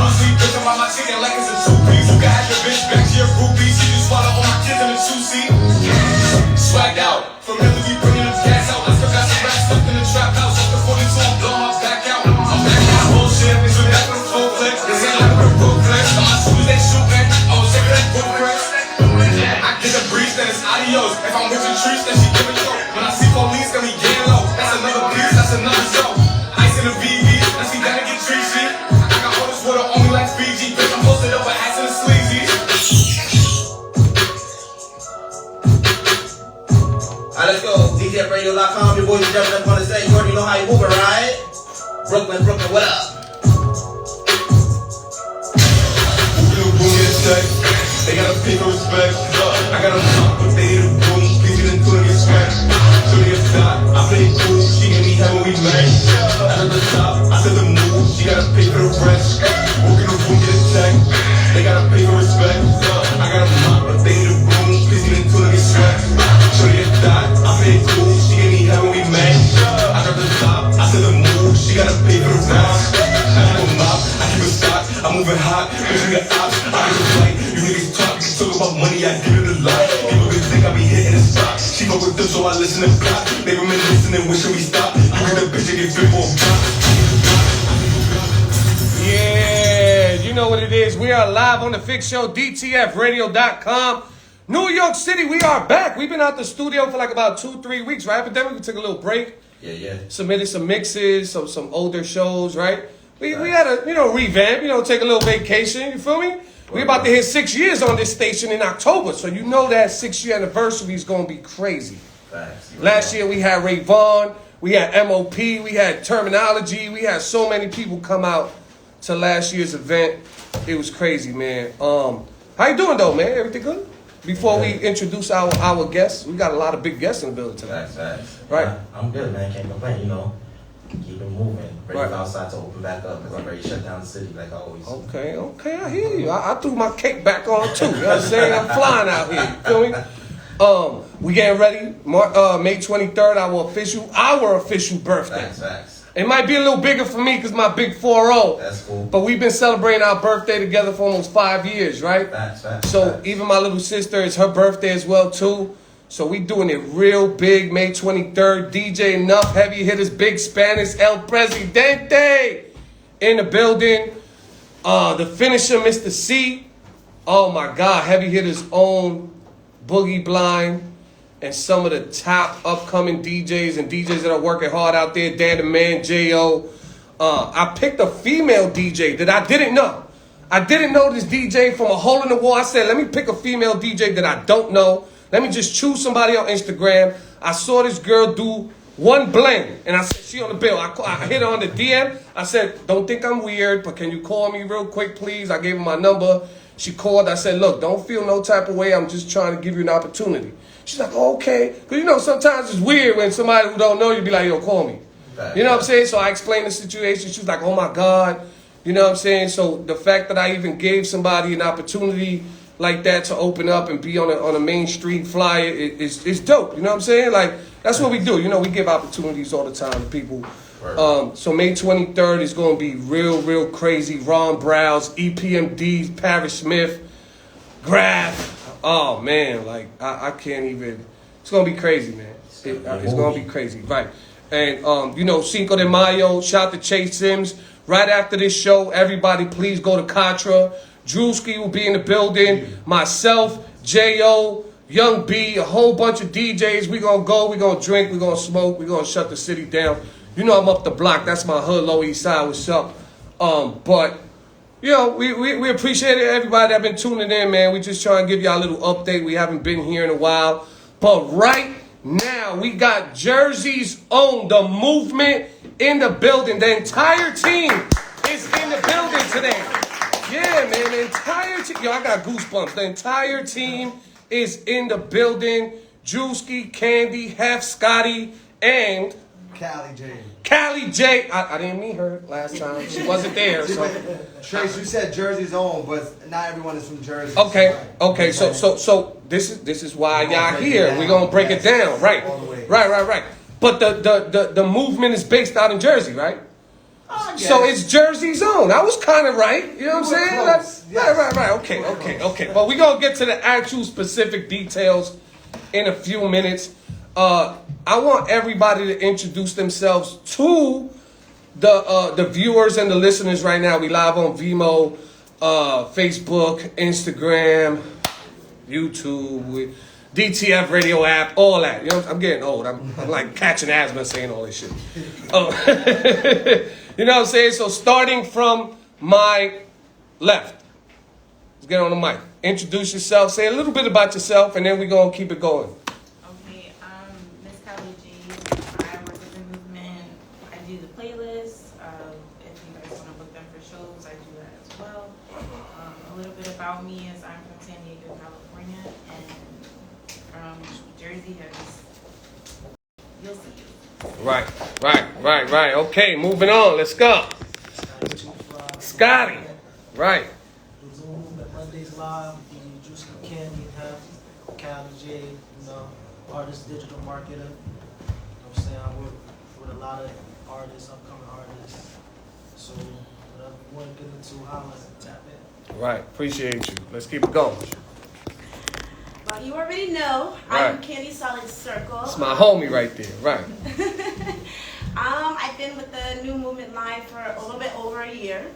a sweet bitch, I'm on my chicken like it's a two-piece. You can have your bitch back to your groupie. She just swallow all my kids in a two-seat. Swagged out, from here we bringing them gas out. I still got some racks stuck in the trap house. Off the 42, I'm blowing my back out. I'm back out, bullshit, bitch, we back with a full clip. This ain't like a full clip. On my shoes, they shooting. I was taking that book press. I get a breeze, then it's adios. If I'm with your trees, then she give it go. When I see police, then we getting low. That's another piece, that's another show. Ice in the VV, then she gotta get treachy. I got all this water on me like Fiji. Bitch, I'm posted up with hats and the sleazy. Alright, let's go. DTFradio.com. Your boys are jumping up on the stage. You already know how you move it, right? Brooklyn, what up? They gotta pay for respect. I got a pop, but they in the room. Please get into it, get smacked. So they a thought, I play cool. She gave me hell when we met. Out of the top, I said the move. She gotta pay for the rest. Walk in the room, get a check. They gotta pay for respect. I got a pop, but they in the room. Please get into it, get smacked. So they a thought, I play cool. She gave me hell when we met. Out of the top, I said the move. She gotta pay for the rest. I keep a mop, I keep a stock. I'm moving hot, bitch, we got ops. I get a flight, you niggas talk about money, I give it a lot. People could think I be hitting the spot. She fuck with them, so I listen and block. They reminiscing and wishing we stop. You get the bitch and get fit for a pop. Yeah, you know what it is. We are live on the Fix Show, DTFradio.com. New York City, we are back. We've been out the studio for like about 2-3 weeks, right? But then we took a little break. Yeah. Submitted some mixes, some older shows, right? We had a, revamp, take a little vacation, you feel me? We're about to hit 6 years on this station in October, so you know that 6-year anniversary is going to be crazy. Last year we had Ray Vaughn, we had MOP, we had Terminology, we had so many people come out to last year's event. It was crazy, man. How you doing though, man? Everything good? Before we introduce our guests, we got a lot of big guests in the building tonight. Facts. Right. I'm good, man. Can't complain, Keep it moving. Ready Right. outside to open back up because I'm ready to shut down the city like always. Okay, I hear you. I threw my cape back on too. You know what I'm saying? I'm flying out here. You feel me? We getting ready. May 23rd, our official birthday. Facts. It might be a little bigger for me because my big 4-0. That's cool. But we've been celebrating our birthday together for almost 5 years, right? Facts. So even my little sister, it's her birthday as well too. So we doing it real big, May 23rd. DJ Enough, Heavy Hitters, Big Spanish, El Presidente in the building. The finisher, Mr. C. Oh my God, Heavy Hitters own Boogie Blind. And some of the top upcoming DJs and DJs that are working hard out there. Dan the Man, J.O. I picked a female DJ that I didn't know. I didn't know this DJ from a hole in the wall. I said, let me pick a female DJ that I don't know. Let me just choose somebody on Instagram. I saw this girl do one blend, and I said, she on the bill. I hit her on the DM. I said, don't think I'm weird, but can you call me real quick, please? I gave her my number. She called. I said, look, don't feel no type of way. I'm just trying to give you an opportunity. She's like, oh, okay. Because, sometimes it's weird when somebody who don't know you be like, yo, call me. You know what I'm saying? So I explained the situation. She was like, oh, my God. You know what I'm saying? So the fact that I even gave somebody an opportunity like that to open up and be on a Main Street flyer is dope. You know what I'm saying? Like, that's what we do. We give opportunities all the time to people. So May 23rd is going to be real crazy. Ron Browse, EPMD, Paris Smith, Graf. Oh, man. Like, I can't even. It's going to be crazy, man. It's going to be crazy. Right. And, Cinco de Mayo, shout to Chase Sims. Right after this show, everybody please go to Contra. Drewski will be in the building. Myself, J.O., Young B, a whole bunch of DJs. We gonna go, we gonna drink, we gonna smoke, we gonna shut the city down. I'm up the block. That's my hood, Lower East Side. What's up? But we appreciate it, everybody that been tuning in, man. We just trying to give y'all a little update. We haven't been here in a while. But right now, we got Jersey's own, the movement in the building. The entire team is in the building today. Yeah, man, the entire team. Yo, I got goosebumps. The entire team is in the building. Drewski, Candy, Hef, Scotty, and Callie J. I didn't meet her last time. She wasn't there. So. Trace, you said Jersey's own, but not everyone is from Jersey. Okay. So this is why y'all here. We're gonna break it down. Right. But the movement is based out in Jersey, right? So it's Jersey's own. I was kind of right. You know what I'm saying? Close. Yes. Right. Okay. But we're going to get to the actual specific details in a few minutes. I want everybody to introduce themselves to the viewers and the listeners right now. We live on Vimeo, Facebook, Instagram, YouTube, DTF radio app, all that. You know, I'm getting old. I'm like catching asthma saying all this shit. You know what I'm saying? So starting from my left, let's get on the mic. Introduce yourself. Say a little bit about yourself, and then we're going to keep it going. Okay, Miss Kelly G. I work with the movement. I do the playlists. If you guys want to book them for shows, I do that as well. A little bit about me is I'm from San Diego, California, and from Jersey. You'll see. Right. Okay, moving on. Let's go. Scotty. Right. The Zoom Movement Mondays Live, the Juice Candy and Half, Cal J, you know, artist, digital marketer. You know what I'm saying? I work with a lot of artists, upcoming artists. So whatever you want to get into, holla, tap in. Right. Appreciate you. Let's keep it going. Well, you already know, Right. I'm Candy Solid Circle. It's my homie right there. Right. I've been with the New Movement Live for a little bit over a year.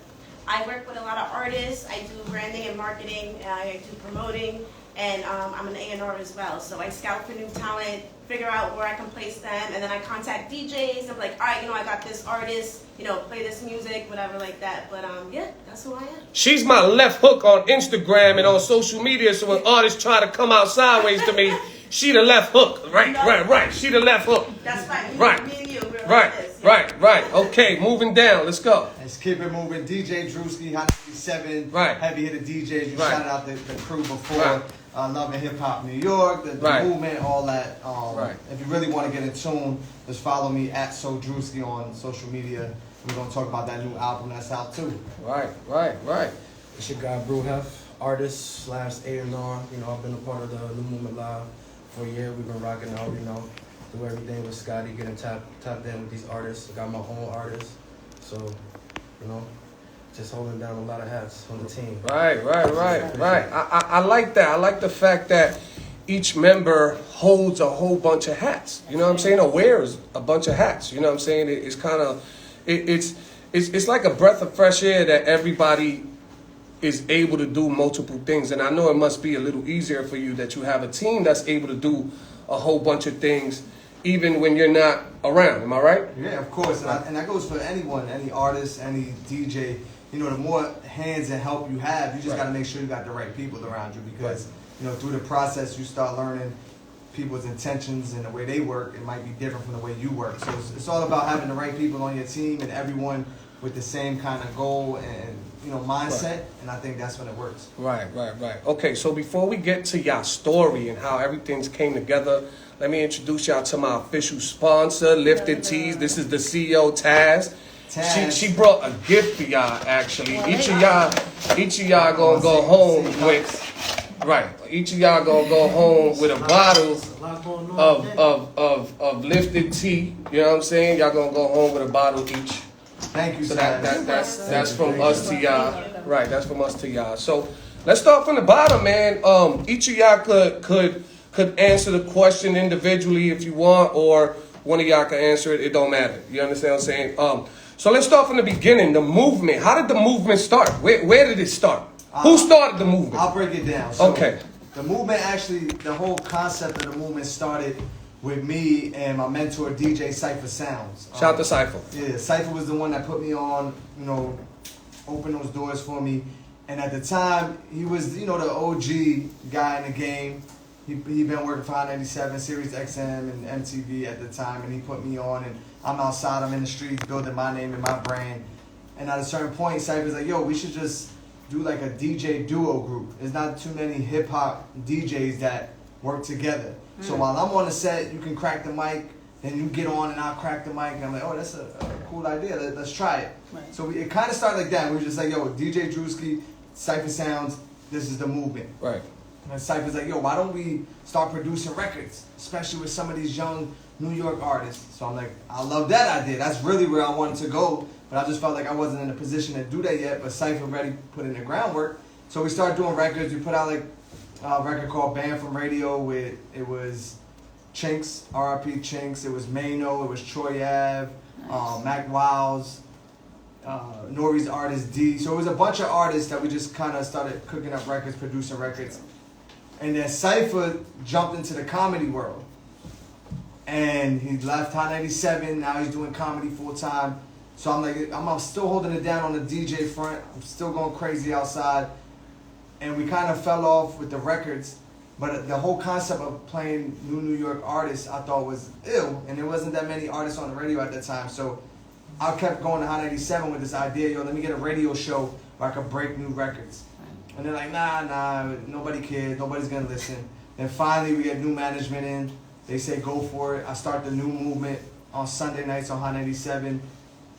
I work with a lot of artists. I do branding and marketing. I do promoting, and I'm an A&R as well. So I scout for new talent, figure out where I can place them, and then I contact DJs. I'm like, all right, I got this artist, play this music, whatever like that. But yeah, that's who I am. She's my left hook on Instagram and on social media. So when artists try to come out sideways to me, she the left hook. Right. She the left hook. That's fine. Right. Me and you. We're like this. Right. Okay, moving down. Let's go. Let's keep it moving. DJ Drewski, Hot 97. Right. Heavy hitter DJs. You Right. shouted out the crew before. Right. Love and Hip Hop New York, the Right. movement, all that. Right. If you really want to get in tune, just follow me at SoDrewski on social media. We're going to talk about that new album that's out too. Right. It's your guy, Brew Hef, artist / A&R. I've been a part of the New Movement Live for a year. We've been rocking out, do everything with Scotty, getting tapped in with these artists. I got my own artists. So, just holding down a lot of hats on the team. Right. I like that. I like the fact that each member holds a whole bunch of hats. You know what I'm saying? Or wears a bunch of hats. You know what I'm saying? It's kind of, it's like a breath of fresh air that everybody is able to do multiple things. And I know it must be a little easier for you that you have a team that's able to do a whole bunch of things even when you're not around. Am I right? Yeah, of course. And that goes for anyone, any artist, any DJ. The more hands and help you have, you just got to make sure you got the right people around you because, through the process, you start learning people's intentions and the way they work. It might be different from the way you work. So it's all about having the right people on your team and everyone with the same kind of goal and, mindset. Right. And I think that's when it works. Right. Okay, so before we get to y'all story and how everything's came together, let me introduce y'all to my official sponsor, Lifted Tees. This is the CEO, Taz. She brought a gift for y'all, actually. Each of y'all gonna go home with, right. Each of y'all gonna go home with a bottle of Lifted Tea. You know what I'm saying? Y'all gonna go home with a bottle each. Thank you, so Taz. that's from us to y'all. Right, that's from us to y'all. So let's start from the bottom, man. Each of y'all could answer the question individually if you want, or one of y'all can answer it. It don't matter. You understand what I'm saying? So let's start from the beginning. The movement. How did the movement start? Where did it start? Who started the movement? I'll break it down. So okay. The movement the whole concept of the movement started with me and my mentor DJ Cypher Sounds. Shout out to Cypher. Yeah, Cypher was the one that put me on, opened those doors for me. And at the time, he was, the OG guy in the game. He been working for Hot 97, Sirius XM, and MTV at the time, and he put me on, and I'm outside, I'm in the streets, building my name and my brand. And at a certain point, Cypher's like, yo, we should just do like a DJ duo group. There's not too many hip-hop DJs that work together. So while I'm on the set, you can crack the mic, then you get on and I'll crack the mic, and I'm like, oh, that's a cool idea, let's try it. Right. So it kind of started like that. We were just like, yo, DJ Drewski, Cypher Sounds, this is the movement. Right. And Cypher's like, yo, why don't we start producing records, especially with some of these young New York artists? So I'm like, I love that idea. That's really where I wanted to go but I just felt like I wasn't in a position to do that yet. But Cypher already put in the groundwork, so we started doing records. We put out like a record called Banned from Radio with it was Chinks, R.I.P. Chinks. It was Mano. It was Troy Ave, Mac Wiles, Nori's artist D. So it was a bunch of artists that we just kind of started cooking up records, producing records. And then Cypher jumped into the comedy world. And he left Hot 97. Now he's doing comedy full time. So I'm like, I'm still holding it down on the DJ front. I'm still going crazy outside. And we kind of fell off with the records. But the whole concept of playing New York artists I thought was ill. And there wasn't that many artists on the radio at that time. So I kept going to Hot 97 with this idea, yo, let me get a radio show where I could break new records. And they're like, nah, nobody cares, nobody's gonna listen. Then finally we get new management in. They say go for it. I start the new movement on Sunday nights on Hot 97.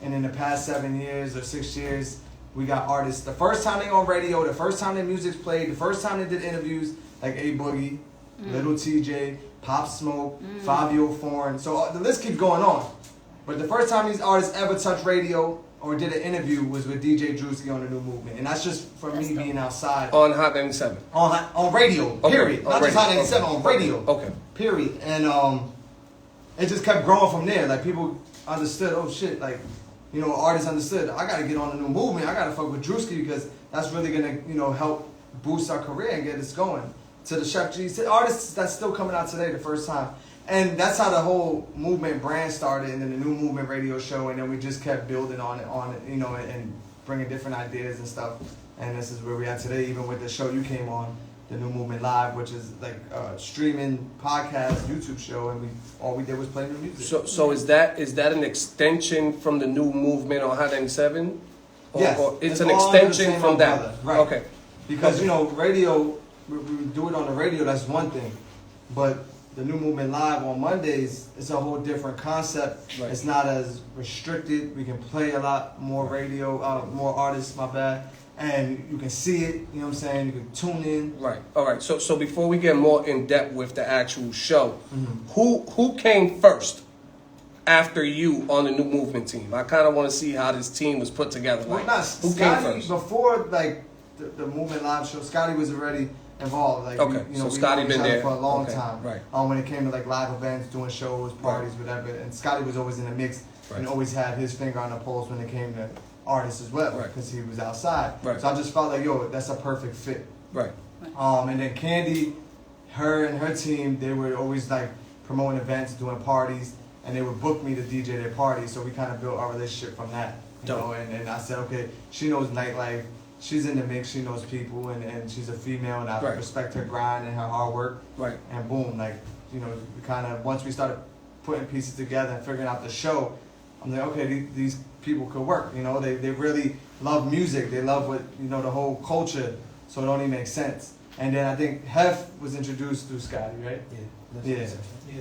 And in the past 7 years or 6 years, we got artists. The first time they on radio, the first time their music's played, the first time they did interviews, like A Boogie, Little TJ, Pop Smoke, Fabio Foreign. So the list keeps going on. But the first time these artists ever touched radio or did an interview was with DJ Drewski on the New Movement. And that's just from me being outside. On Hot 97. On radio, period. Okay, Not on just radio. Hot 97, on radio. Okay. Period. And it just kept growing from there. Like people understood, oh shit, like, you know, artists understood, I gotta get on the New Movement. I gotta fuck with Drewski because that's really gonna, you know, help boost our career and get us going. To the Chef G, to artists that's still coming out today the first time. And that's how the whole movement brand started, and then the New Movement radio show, and then we just kept building on it, you know, and bringing different ideas and stuff. And this is where we are today, even with the show you came on, the New Movement Live, which is like a streaming podcast, YouTube show, and all we did was play new music. So is that an extension from the New Movement on Hot 97? Yes, Or it's it's an all under the extension same from that? umbrella, right. Okay. Because, you know, radio, we do it on the radio, that's one thing. But the New Movement Live on Mondays, it's a whole different concept. Right. It's not as restricted. We can play a lot more radio, more artists, my bad. And you can see it, you know what I'm saying? You can tune in. Right. All right. So before we get more in depth with the actual show, who came first after you on the New Movement team? I kind of want to see how this team was put together. Well, Like, not who Scotty, came first? before like the Movement Live show, Scotty was already involved. Like, Okay, you know, so we Scotty known been each other there. for a long Okay, time. right. When it came to like live events, doing shows, parties, whatever. And Scotty was always in the mix and Right. always had his finger on the pulse when it came to artists as well, Right. because he was outside. Right. So I just felt like, yo, that's a perfect fit. Right. And then Candy, her and her team, they were always like promoting events, doing parties, and they would book me to DJ their parties. So we kind of built our relationship from that, you Dope. know. And I said, okay, she knows nightlife, she's in the mix, she knows people, and she's a female, and I Right. respect her grind and her hard work. Right. And boom, like, you know, we kind of, once we started putting pieces together and figuring out the show, I'm like, okay, these people could work, you know. They really love music, they love what, you know, the whole culture, so it only makes sense. And then I think Hef was introduced through Scotty, right? Yeah. Yeah.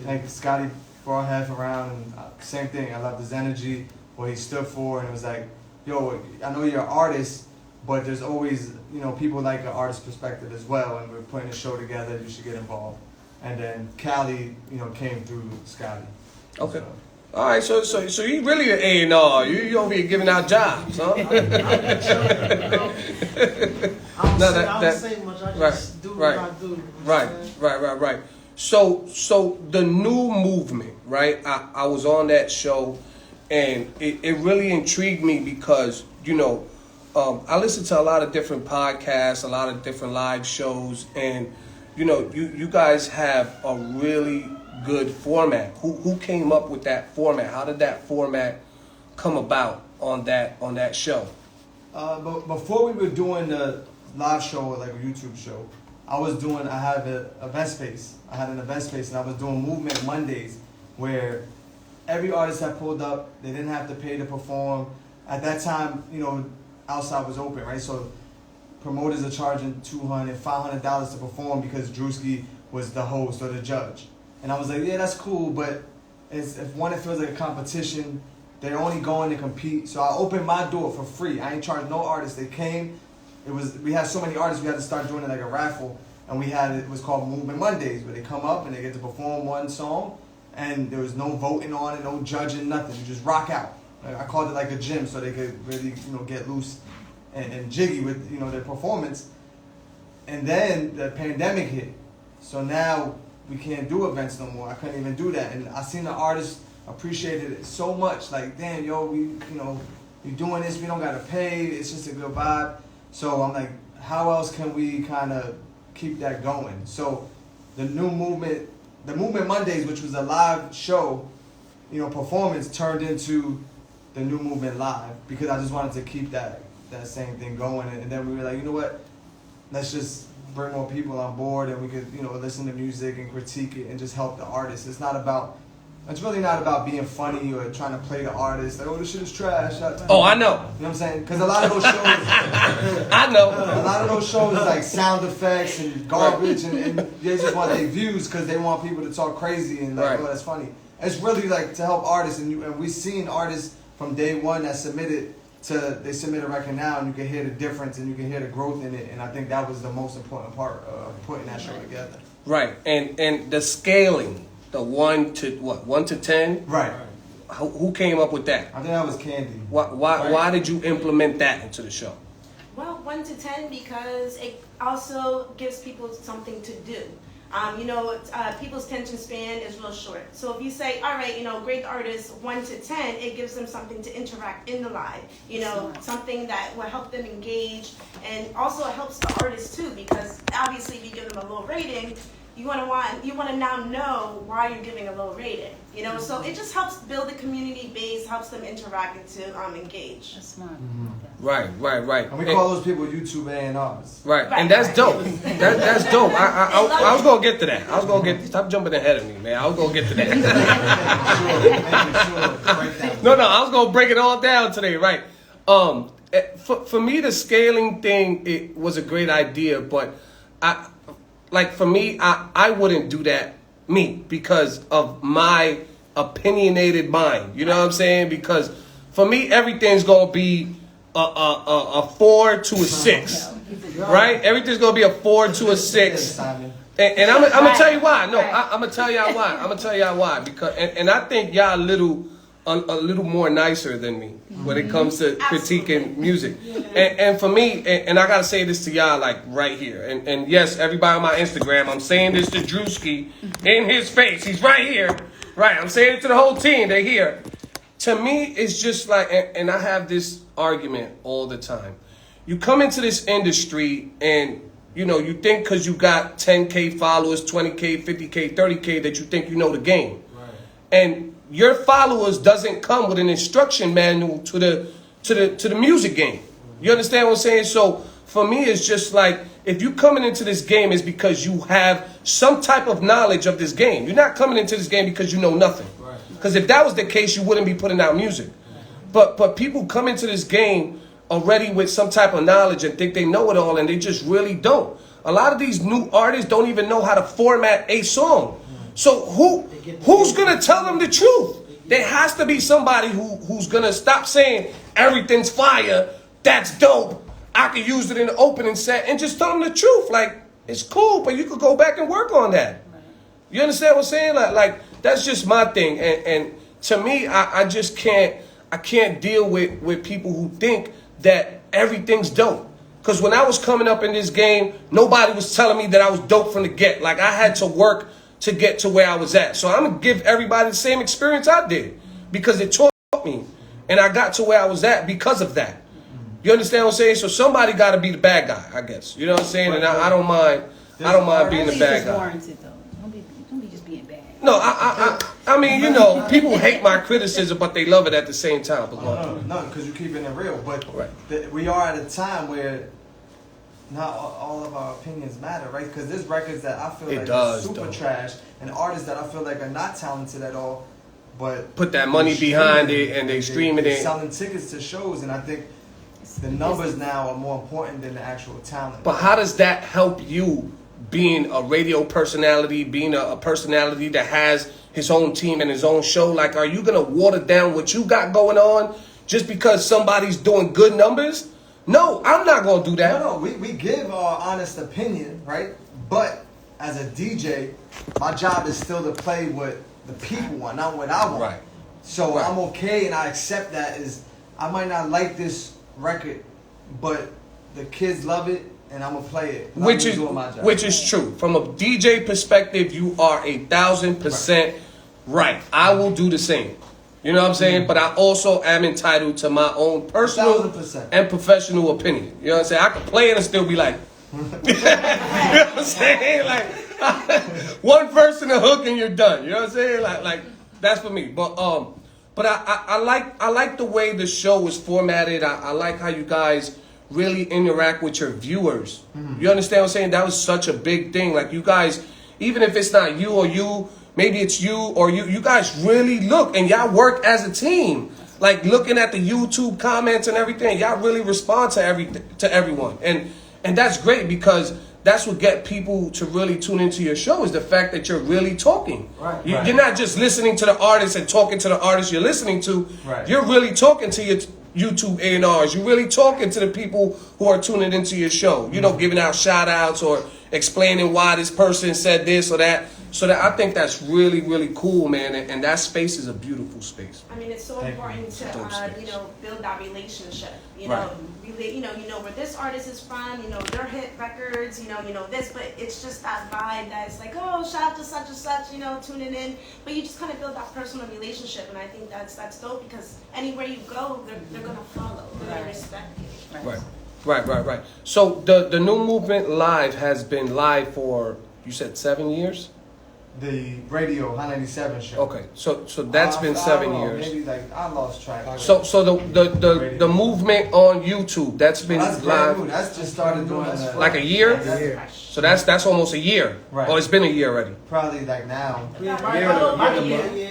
Like Scotty brought Hef around, and same thing. I loved his energy, what he stood for, and it was like, yo, I know you're an artist, but there's always, you know, people like an artist perspective as well, and we're putting a show together, you should get involved. And then Cali, you know, came through Scotty. Okay. So, All right. So you really an A&R. You over here giving out jobs, huh? I don't say much. I just do what I do. You know what I'm saying? Right. So the New Movement, right? I was on that show, and it really intrigued me because, you know, I listen to a lot of different podcasts, a lot of different live shows, and, you know, you guys have a really good format. Who came up with that format? How did that format come about on that show? but before we were doing the live show, like a YouTube show, I had an event space. I had an event space, and I was doing Movement Mondays, where every artist that pulled up, they didn't have to pay to perform. At that time, you know, outside was open, right? So promoters are charging $200, $500 to perform because Drewski was the host or the judge. And I was like, yeah, that's cool, but if one, it feels like a competition. They're only going to compete. So I opened my door for free. I ain't charged no artists. They came. We had so many artists, we had to start doing it like a raffle. And it was called Movement Mondays, where they come up and they get to perform one song, and there was no voting on it, no judging, nothing. You just rock out. I called it like a gym, so they could really, get loose and jiggy with, their performance. And then the pandemic hit, so now we can't do events no more. I couldn't even do that, and I seen the artists appreciated it so much. Like, damn, yo, we doing this. We don't gotta pay. It's just a good vibe. So I'm like, how else can we kind of keep that going? So the movement Mondays, which was a live show, performance, turned into the New Movement Live, because I just wanted to keep that same thing going. And then we were like, you know what? Let's just bring more people on board, and we could, listen to music and critique it and just help the artists. It's really not about being funny or trying to play the artist. Like, oh, this shit is trash. Oh, I know. You know what I'm saying? Because a lot of those shows, I know. a lot of those shows is like sound effects and garbage, and they just want their views because they want people to talk crazy and like, oh, that's funny. It's really like to help artists, and we've seen artists from day one that they submit a record now, and you can hear the difference and you can hear the growth in it. And I think that was the most important part of putting that show together. Right, and the scaling, the 1 to 10. Right. Who came up with that? I think that was Candy. Why did you implement that into the show? Well, 1 to 10 because it also gives people something to do. People's attention span is real short. So if you say, all right, grade the artist 1 to 10, it gives them something to interact in the live. Something that will help them engage, and also it helps the artist too, because obviously if you give them a low rating, you want to now know why you're giving a low rating. So it just helps build a community base, helps them interact and to engage. That's smart. Right. And we call those people YouTube A&Rs. Right, and that's dope. That's dope. I was gonna get to that. Stop jumping ahead of me, man. I was gonna get to that. No, I was gonna break it all down today, right? For me, the scaling thing, it was a great idea, but for me, I wouldn't do that, because of my opinionated mind. You know what I'm saying? Because for me, everything's gonna be a 4 to a 6, right? Everything's gonna be a 4 to a 6, and I'm gonna tell you why. No, I'm gonna tell y'all why. I'm gonna tell y'all why, because and I think y'all a little more nicer than me when it comes to critiquing music. And for me, and I gotta say this to y'all like right here, and yes, everybody on my Instagram, I'm saying this to Drewski in his face. He's right here. Right, I'm saying it to the whole team. They're here. To me, it's just like, and I have this argument all the time. You come into this industry and, you think because you got 10K followers, 20K, 50K, 30K, that you think you know the game. Right. And your followers doesn't come with an instruction manual to the music game. You understand what I'm saying? So for me, it's just like, if you coming into this game, it's because you have some type of knowledge of this game. You're not coming into this game because you know nothing. Because if that was the case, you wouldn't be putting out music. But people come into this game already with some type of knowledge and think they know it all, and they just really don't. A lot of these new artists don't even know how to format a song. So who's gonna tell them the truth? There has to be somebody who's gonna stop saying everything's fire, that's dope, I could use it in the opening set, and just tell them the truth. Like, it's cool, but you could go back and work on that. You understand what I'm saying? Like that's just my thing. And to me, I just can't deal with people who think that everything's dope. Because when I was coming up in this game, nobody was telling me that I was dope from the get. Like, I had to work to get to where I was at. So I'm going to give everybody the same experience I did, because it taught me. And I got to where I was at because of that. You understand what I'm saying? So somebody got to be the bad guy, I guess. You know what I'm saying? And I don't mind being the bad guy. Warranted, though. Don't be just being bad. No, I mean, people hate my criticism, but they love it at the same time. No, because you're keeping it real. But we are at a time where not all of our opinions matter, right? Because there's records that I feel like are super trash, and artists that I feel like are not talented at all, but put that money behind it and they stream it. They're selling tickets to shows, and I think the numbers now are more important than the actual talent. But how does that help you, being a radio personality, being a personality that has his own team and his own show? Like, are you going to water down what you got going on just because somebody's doing good numbers? No, I'm not going to do that. No, we give our honest opinion, right? But as a DJ, my job is still to play what the people want, not what I want. Right. So Right. I'm okay and I accept that. Is I might not like this record, but the kids love it and I'm gonna play it. And Which I'm is doing my job. which is true. From a DJ perspective, you are 1,000% right. I will do the same. You know what I'm saying? But I also am entitled to my own personal 1,000%. and professional opinion. You know what I'm saying? I can play it and still be like, you know what I'm saying? Like one verse and a hook and you're done. You know what I'm saying? Like that's for me. But I like the way the show is formatted. I like how you guys really interact with your viewers. You understand what I'm saying? That was such a big thing. Like you guys, even if it's not you or you, maybe it's you or you guys really look and y'all work as a team. Like looking at the YouTube comments and everything, y'all really respond to everyone. And that's great because that's what get people to really tune into your show is the fact that you're really talking. Right. You're not just listening to the artist and talking to the artist you're listening to. Right. You're really talking to your YouTube A&Rs. You're really talking to the people who are tuning into your show. You know, giving out shout outs or explaining why this person said this or that. So that I think that's really, really cool, man. And that space is a beautiful space. I mean, it's so important to, build that relationship. You Right. know, really, you know where this artist is from. You know, their hit records. You know this. But it's just that vibe that it's like, oh, shout out to such and such. You know, tuning in. But you just kind of build that personal relationship, and I think that's dope because anywhere you go, they're gonna follow. They're gonna respect you. Right. So the new movement live has been live for, you said 7 years? The radio High 97 show. Okay, so that's been I 7 don't know, years. Maybe like I lost track. So the movement on YouTube, that's been That's brand new. live That's just started doing like a year? That's Fresh. So that's almost a year. Right. Oh, it's been a year already. probably like now. Yeah.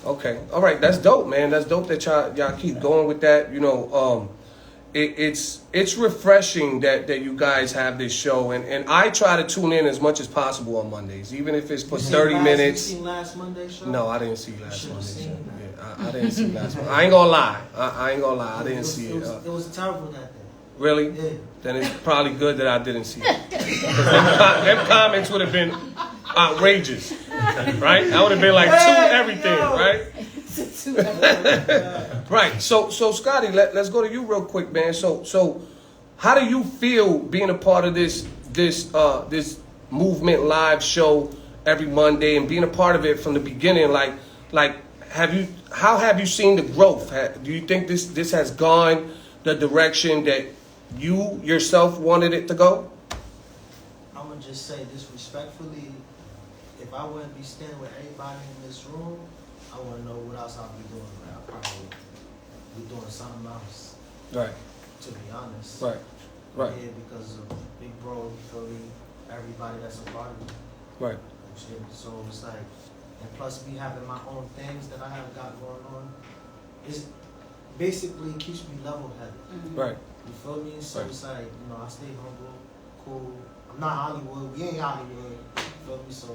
Okay. All right. That's dope, man. That's dope that y'all keep going with that. You know, it's refreshing that you guys have this show, and I try to tune in as much as possible on Mondays, even if it's for 30 minutes. You seen last Monday's show? No, I didn't see last Should've Monday's show. seen Yeah, I didn't see last one. I ain't gonna lie. I ain't gonna lie. I didn't see it. It was terrible that day. Really? Yeah. Then it's probably good that I didn't see it. 'Cause them comments would have been outrageous, right? I would have been like, to everything, right? Right. So Scotty, let's go to you real quick, man. So how do you feel being a part of this movement live show every Monday and being a part of it from the beginning? Like how have you seen the growth? Do you think this has gone the direction that you yourself wanted it to go? I'm gonna just say this respectfully. If I wouldn't be standing with everybody in this room, I wouldn't know what else I'd be doing. I'd probably be doing something else, Right. to be honest. Right. Yeah, because of Big Bro, Philly, everybody that's a part of it. Right. And shit. So it's like, and plus me having my own things that I have got going on, it's basically keeps me level-headed. Right. You feel me? So Right. it's like, I stay humble, cool. I'm not Hollywood. We ain't Hollywood. You feel me? So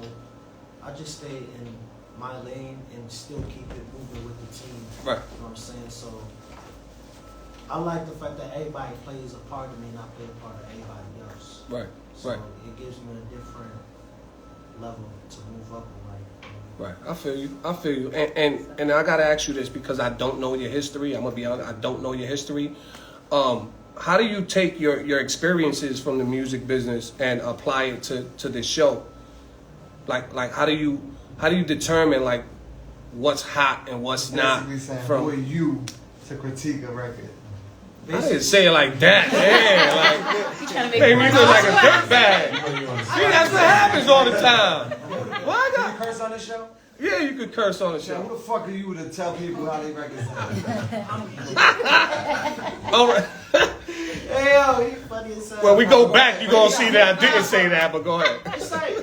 I just stay in my lane and still keep it moving with the team. Right. You know what I'm saying? So I like the fact that everybody plays a part of me and I play a part of everybody else. Right. So Right. it gives me a different level to move up in life. Right, I feel you, and I gotta ask you this because I don't know your history. I'm gonna be honest, I don't know your history. How do you take your experiences from the music business and apply it to this show? Like how do you determine like what's hot and what's not? Basically saying, From who are you to critique a record? I didn't say it like that, man. Like You trying to made me make look like a dirtbag. See, that's what happens all the time. Why Can you not? curse on the show? Yeah, you could curse on the Yeah, show. who the fuck are you to tell people how they records sound? All right. Hey, yo, he funny as hell. Well, we go back. You gonna see that I didn't say that, but go ahead. It's like,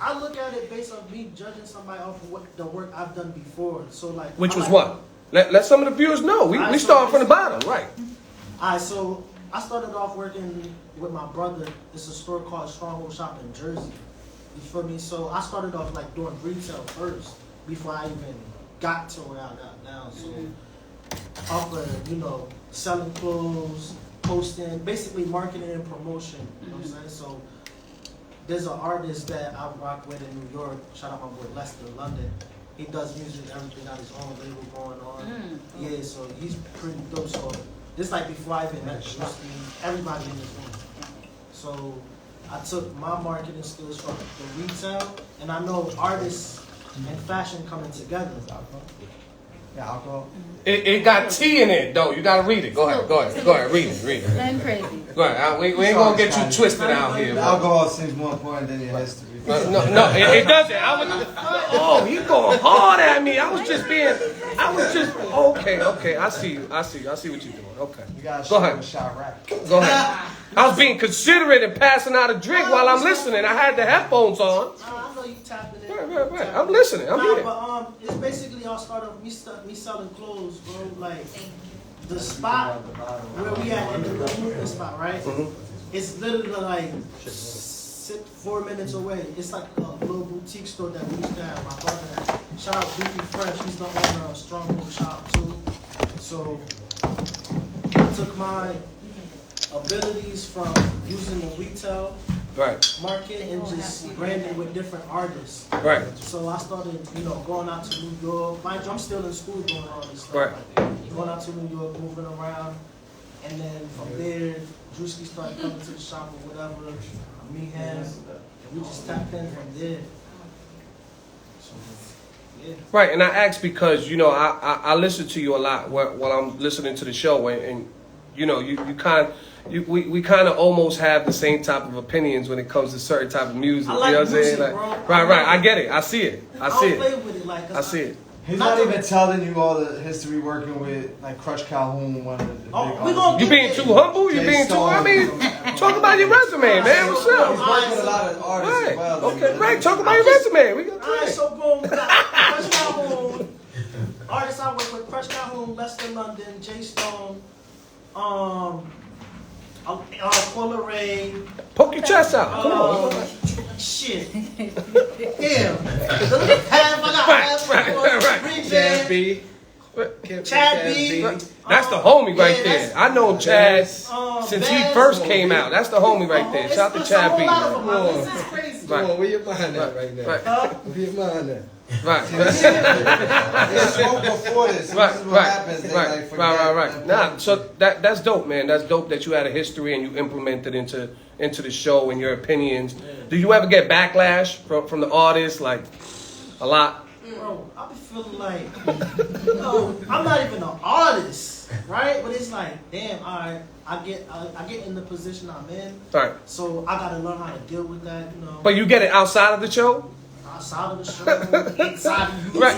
I look at it based on me judging somebody off of what the work I've done before. So like, Which I was like- what? Let some of the viewers know. We start from the bottom, right? Alright, so I started off working with my brother. It's a store called Stronghold Shop in Jersey. You feel me? So I started off like doing retail first before I even got to where I got now. So off of, selling clothes, posting, basically marketing and promotion. You know what I'm saying? So there's an artist that I rock with in New York. Shout out my boy Lester London. He does music, everything, got his own label going on. Yeah, so he's pretty dope. So this like before I even met Drewski, everybody in this room. So I took my marketing skills from the retail, and I know artists and fashion coming together. Yeah, alcohol. It got tea in it though. You gotta read it. Go ahead. Read it. Nothing crazy. Go ahead. We ain't gonna get you twisted out here. The Bro. alcohol seems more important than your history. No, it doesn't. Oh, he going hard at me. I was just okay. I see what you're doing. Okay. You gotta Go ahead. a shot right. Go ahead. I was being considerate and passing out a drink while I'm listening. I had the headphones on. I know you tapping in. Right. I'm listening. I'm here. But it's basically all started me selling clothes, bro. Like the spot where we at in the movement spot, right? It's literally like 4 minutes away. It's like a little boutique store that we used to have. My brother had. Shout out Beefy Fresh. He's the owner of Stronghold Shop too. So I took my abilities from using the retail market and just branding with different artists. Right. So I started, going out to New York. Mind you, I'm still in school doing all this stuff. Right. Like, going out to New York, moving around, and then from there, Drewski started coming to the shop or whatever. Me, him, and we just tapped in from there. So, yeah. Right, and I asked because I listen to you a lot while I'm listening to the show, and we kind of almost have the same type of opinions when it comes to certain type of music. I like you know what I'm saying? music, bro. Right. I get it. I see it. I don't play with it, like, I see it. He's not even telling you all the history working with like Crush Calhoun, one of the big artists. You being too humble? You being too? I mean, talk about your resume, man. What's He's up? working with a lot of artists as well. Okay, right. Talk about your resume. We got Alright, so boom, Crush Calhoun. Artists I work with: Crush Calhoun, Lester London, Jay Stone, Cola Ray. Poke your chest out. Come on. Shit. Damn. Half I got half. Right. Chad B. Chad B. That's the homie right there. I know Chad Since since he first came out. That's the homie right there. Shout out to Chad B. This is crazy. Come on, where your mind at right now? Where your mind at? Right. They spoke before this. Right, This is what happens. They like forget. right. Nah, so that's dope, man. That's dope that you had a history and you implemented into the show and your opinions. Do you ever get backlash from the audience, like a lot? Bro, I be feeling like, I'm not even an artist, right? But it's like, damn, alright, I get in the position I'm in. Right. So I gotta learn how to deal with that, But you get it outside of the show? Outside of the show, inside of YouTube. Right.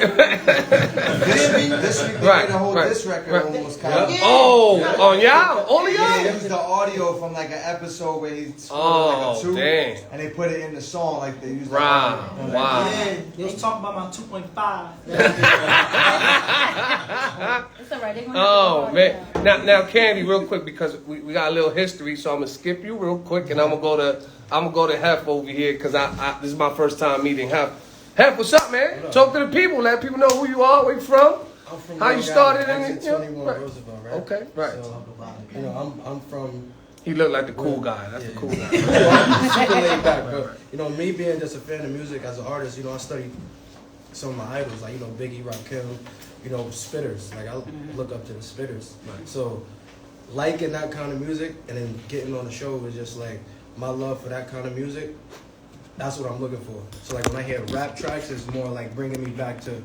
This week they Right, made a whole right, diss record right. almost kind of. Oh, on y'all? Only Yeah, y'all? it was the audio from like an episode where he scored Oh, like a 2, dang. and they put it in the song like they used. Wow. The Wow. Yeah, they was talking about my 2.5. It's alright. They're gonna Oh have to man! Now, Candy, real quick because we got a little history, so I'm gonna skip you real quick, and I'm gonna go to Hef over here because I this is my first time meeting Hef. Hef, what's up, man? Talk to the people, let people know who you are, where you from. I'm from How you started in it? 21 Right. Roosevelt, right? Okay, right. So, I'm from. He looked like the cool guy. That's the cool guy. I'm super laid back, bro. Me being just a fan of music as an artist, I studied some of my idols, like, Biggie, Rakim, spitters. Like, I look up to the spitters. Right. So, liking that kind of music and then getting on the show was just like my love for that kind of music. That's what I'm looking for. So, like, when I hear rap tracks, it's more like bringing me back to,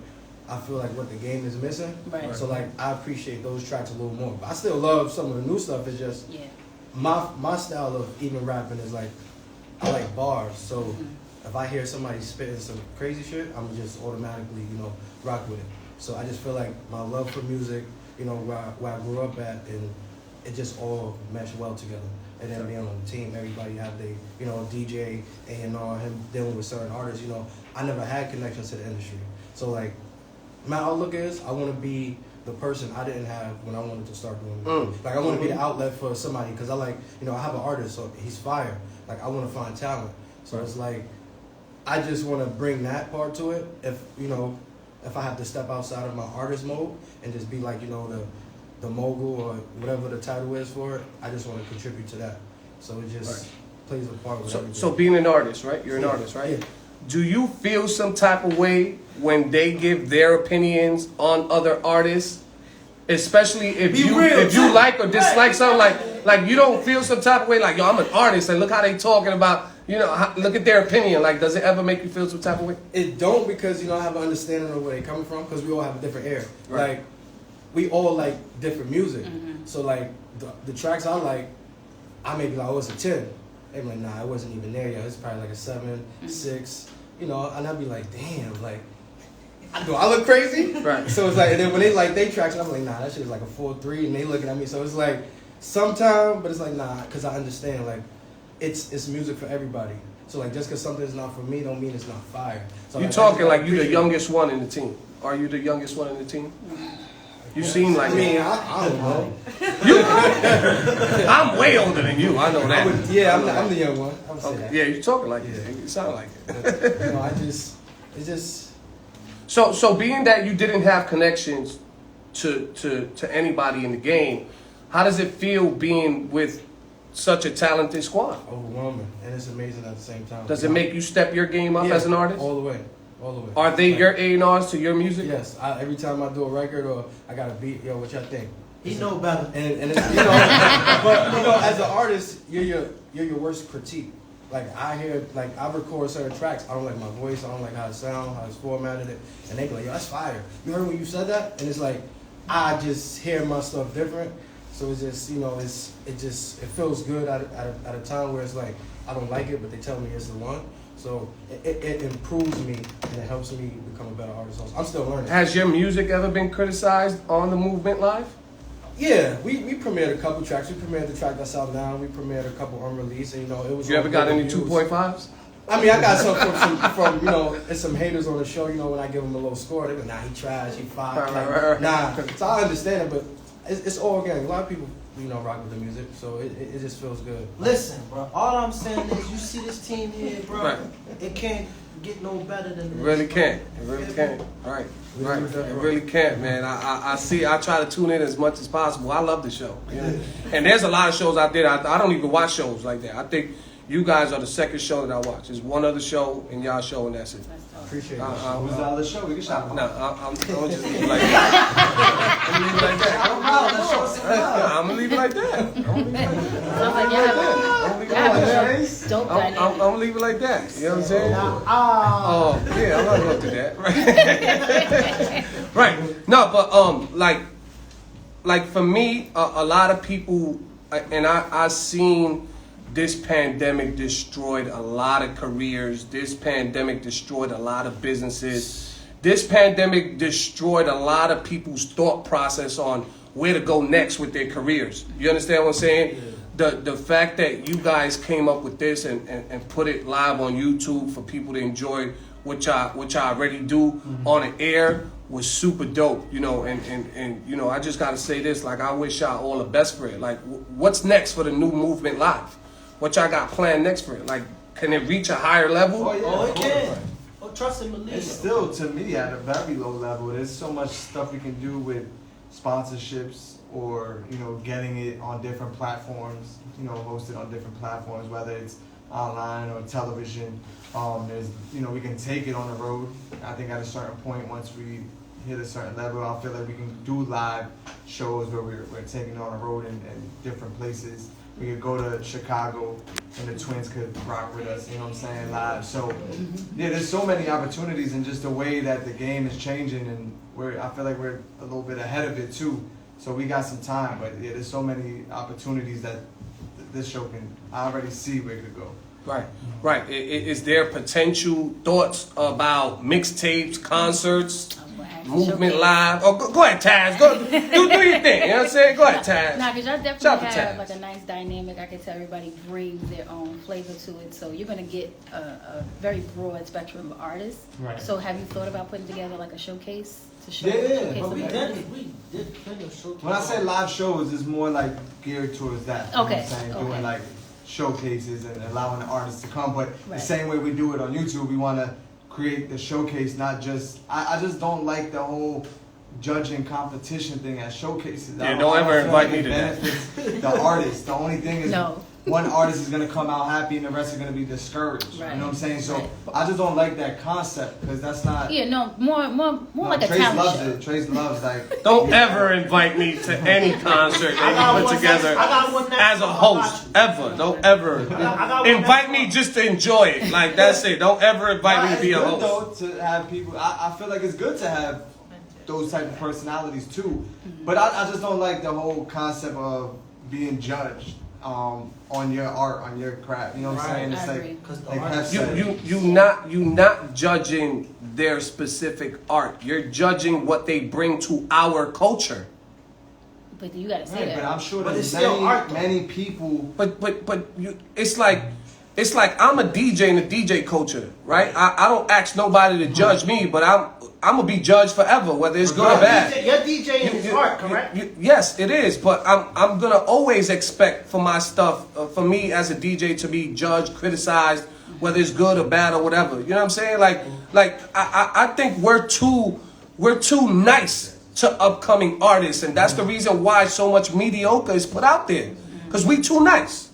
I feel like what the game is missing. Right. So, like, I appreciate those tracks a little more. But I still love some of the new stuff. It's just Yeah. my style of even rapping is like, I like bars. So if I hear somebody spitting some crazy shit, I'm just automatically, rock with it. So I just feel like my love for music, where I grew up at, and it just all meshed well together. And then being on the team, everybody have their, DJ, A&R, him dealing with certain artists, I never had connections to the industry. So like, my outlook is, I want to be the person I didn't have when I wanted to start doing music. Like, I want to be the outlet for somebody, because I like, I have an artist, so he's fire. Like, I want to find talent. So it's like, I just want to bring that part to it. If I have to step outside of my artist mode and just be like, the mogul or whatever the title is for it, I just want to contribute to that. So it just plays a part with everything. So being an artist, right? You're an artist, right? Yeah. do you feel some type of way when they give their opinions on other artists? Especially if you like or dislike something, like you don't feel some type of way, like, yo, I'm an artist and look how they talking about, you know, look at their opinion. Like, does it ever make you feel some type of way? It don't, because, you know, I have an understanding of where they coming from, because we all have a different ear. Right. Like, we all like different music. So, like, the tracks I like, I may be like, oh, it's a 10. They be like, nah, it wasn't even there yet. It's probably like a 7, 6, you know, and I'd be like, damn, like, do I look crazy? Right. So it's like, and then when they like they tracks, and I'm like, nah, that shit is like a 4-3, and they looking at me. So it's like, sometime, but it's like, nah, because I understand, like, it's music for everybody. So like, just because something's not for me, don't mean it's not fire. So You talking like you the youngest one in the team? Are you the youngest one in the team? You seem like I mean, I don't know. I'm way older than you. I know that. I'm the young one. I would say that. Yeah, you talking like Yeah. it. You sound like it. But, you know, it's just. So being that you didn't have connections to anybody in the game, how does it feel being with such a talented squad? Overwhelming, and it's amazing at the same time. Does it make you step your game up Yeah, as an artist? all the way, all the way. Are they Like, your A&Rs to your music? Yes, every time I do a record or I got a beat, yo, what y'all think? He know better. And it's, you know, but you know, as an artist, you're your worst critique. Like I record certain tracks, I don't like my voice, I don't like how it sounds, how it's formatted, and they be like, yo, that's fire. You heard when you said that? And it's like, I just hear my stuff different. So it's just, you know, it feels good at a time where it's like, I don't like it, but they tell me it's the one. So it improves me and it helps me become a better artist also. I'm still learning. Has your music ever been criticized on the Movement Live? Yeah, we premiered a couple tracks. We premiered the track that's out now. We premiered a couple unreleased, and you know, it was. You ever got any reviews. 2.5s? I mean, I got some from you know, and some haters on the show. You know, when I give them a low score, they go, "Nah, he trash, he fire." Right. Nah, so I understand it, but it's all organic. A lot of people, you know, rock with the music, so it just feels good. Listen, bro. All I'm saying is, you see this team here, bro. Right. It can't get no better than this. It really can't. It really can't. Right. Right. It really can't, man. I try to tune in as much as possible. I love the show. You know? And there's a lot of shows out there. I don't even watch shows like that. I think you guys are the second show that I watch. There's one other show and y'all show, and that's it. Appreciate it. Who's the other show? We can shop No, I'm gonna just leave it like that. I'm gonna leave it like that. I'm gonna leave it like that. I'm gonna leave it like that. You know what I'm saying? Oh, yeah, I'm not gonna do that. Right. Right. No, but like for me, a lot of people, and I seen this pandemic destroyed a lot of careers. This pandemic destroyed a lot of businesses. This pandemic destroyed a lot of people's thought process on where to go next with their careers. You understand what I'm saying? Yeah. The fact that you guys came up with this and put it live on YouTube for people to enjoy what y'all already do on the air was super dope, you know, and you know, I just gotta say this, like, I wish y'all all the best for it. Like, what's next for the new Movement Live? What y'all got planned next for it? Like, can it reach a higher level? Oh, yeah. Oh, it can. Oh, trust and believe. It's still, to me, at a very low level. There's so much stuff we can do with sponsorships or, you know, getting it on different platforms, you know, hosted on different platforms, whether it's online or television. There's, you know, we can take it on the road. I think at a certain point, once we hit a certain level, I feel like we can do live shows where we're taking it on the road in different places. We could go to Chicago and the Twins could rock with us, you know what I'm saying, live. So, yeah, there's so many opportunities and just the way that the game is changing, and I feel like we're a little bit ahead of it too. So we got some time, but yeah, there's so many opportunities that this show I already see where it could go. Right, right. Is there potential thoughts about mixtapes, concerts, Movement Live? Oh, go ahead, Taz. Go do your thing. You know what I'm saying? Go ahead, Taz. Nah, because y'all Shout definitely out to have Taz. like a nice dynamic. I can tell everybody brings their own flavor to it. So you're gonna get a very broad spectrum of artists. Right. So have you thought about putting together like a showcase to Yeah, showcase But we the did plenty of showcases. When I say live shows, it's more like geared towards that. You know what Okay, I'm saying? okay. Doing like showcases and allowing the artists to come. But the Right. same way we do it on YouTube, we want to create the showcase, not just, I just don't like the whole judging competition thing at showcases. Yeah, don't ever feel invite like me it to that. benefits the artist. The only thing is, No. one artist is gonna come out happy and the rest are gonna be discouraged. Right. You know what I'm saying? So Right. I just don't like that concept because that's not. Yeah, no, more No, like a Trace talent loves show. it. Trace loves like. Don't ever invite me to any concert that you put together as a host. Ever. Don't ever. Invite me just to enjoy it. Like, that's it. Don't ever invite me to be a It's good host. though to have people. I feel like it's good to have those type of personalities too, but I just don't like the whole concept of being judged on your art, on your craft. You know what I'm saying? It's I agree. like Hef said. You not judging their specific art. You're judging what they bring to our culture. But you gotta say Right, that. but I'm sure But there's it's still art, though. many people. But it's like I'm a DJ in the DJ culture, right? I don't ask nobody to judge me, but I'm gonna be judged forever, whether it's good or bad. Your DJ is art, correct? Yes, it is, but I'm gonna always expect for my stuff, for me as a DJ to be judged, criticized, whether it's good or bad or whatever. You know what I'm saying? Like I think we're too nice to upcoming artists, and that's the reason why so much mediocre is put out there, because we too nice.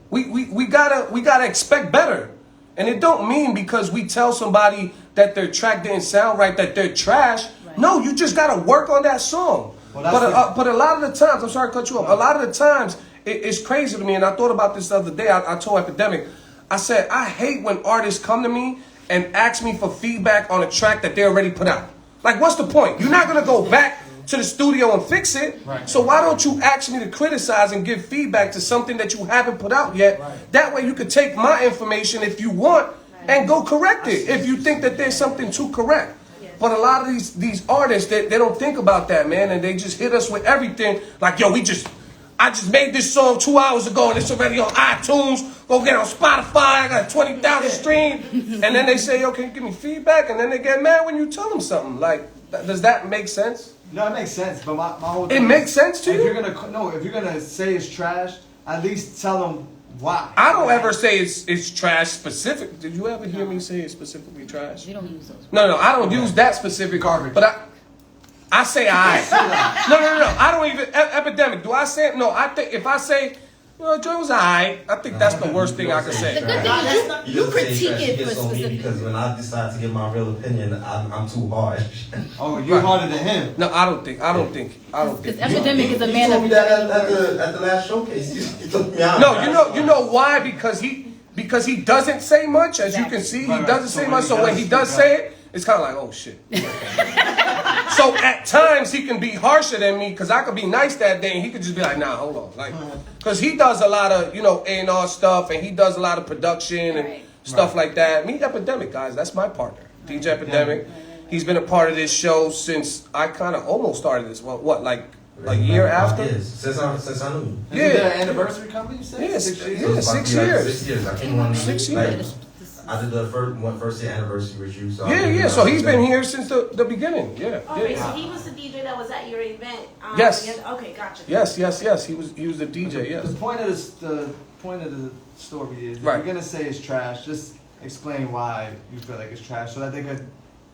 We gotta expect better, and it don't mean because we tell somebody that their track didn't sound right that they're trash. Right. No, you just gotta work on that song. Well, that's But a lot of the times, I'm sorry to cut you off. A lot of the times, it's crazy to me, and I thought about this the other day. I told Epidemic, I said I hate when artists come to me and ask me for feedback on a track that they already put out. Like, what's the point? You're not gonna go back to the studio and fix it. Right. So why don't you ask me to criticize and give feedback to something that you haven't put out yet? Right. That way you could take my information if you want and go correct it if you think that there's something to correct. But a lot of these artists, they don't think about that, man, and they just hit us with everything. Like, yo, I just made this song 2 hours ago and it's already on iTunes. Go get it on Spotify. I got 20,000 streams. And then they say, yo, can you give me feedback? And then they get mad when you tell them something. Like, does that make sense? No, it makes sense, but my whole It thing makes sense to if you? you're gonna say it's trash, at least tell them why. I don't ever say it's trash specific. Did you ever hear me say it's specifically trash? We don't use those. No, I don't use that specific Garbage. But I say I. No. I don't even Epidemic. Do I say it? No, I think if I say, Joy was I think that's the worst thing I can The say. good thing is you critique it for specific. Because when I decide to give my real opinion, I'm too harsh. Oh, you're harder than him. No, I don't think. Because Epidemic is a man You told me that of. at the last showcase. You took me out. No, you know why? Because he doesn't say much, as you can see. He Right. doesn't So say when much. he So when does he does speak say it, it's kind of like, oh shit. So at times he can be harsher than me because I could be nice that day and he could just be like, nah, hold on, like, because he does a lot of A&R stuff and he does a lot of production and Right. stuff like that. Me, Epidemic, guys, that's my partner, DJ Epidemic. He's been a part of this show since I kind of almost started this. Well, like a year after? Yes, since I knew you. Is it their anniversary coming? You said Yes, 6 years. yeah, 6 years. 6 years. I came on 6 like, years. I did the first year anniversary with you. So Yeah. So he's been here since the beginning. Yeah. Okay, so he was the DJ that was at your event. Yes. Okay, gotcha. Yes. He was the DJ. Yes. The point of the story is, if Right. you're gonna say it's trash, just explain why you feel like it's trash, so that they could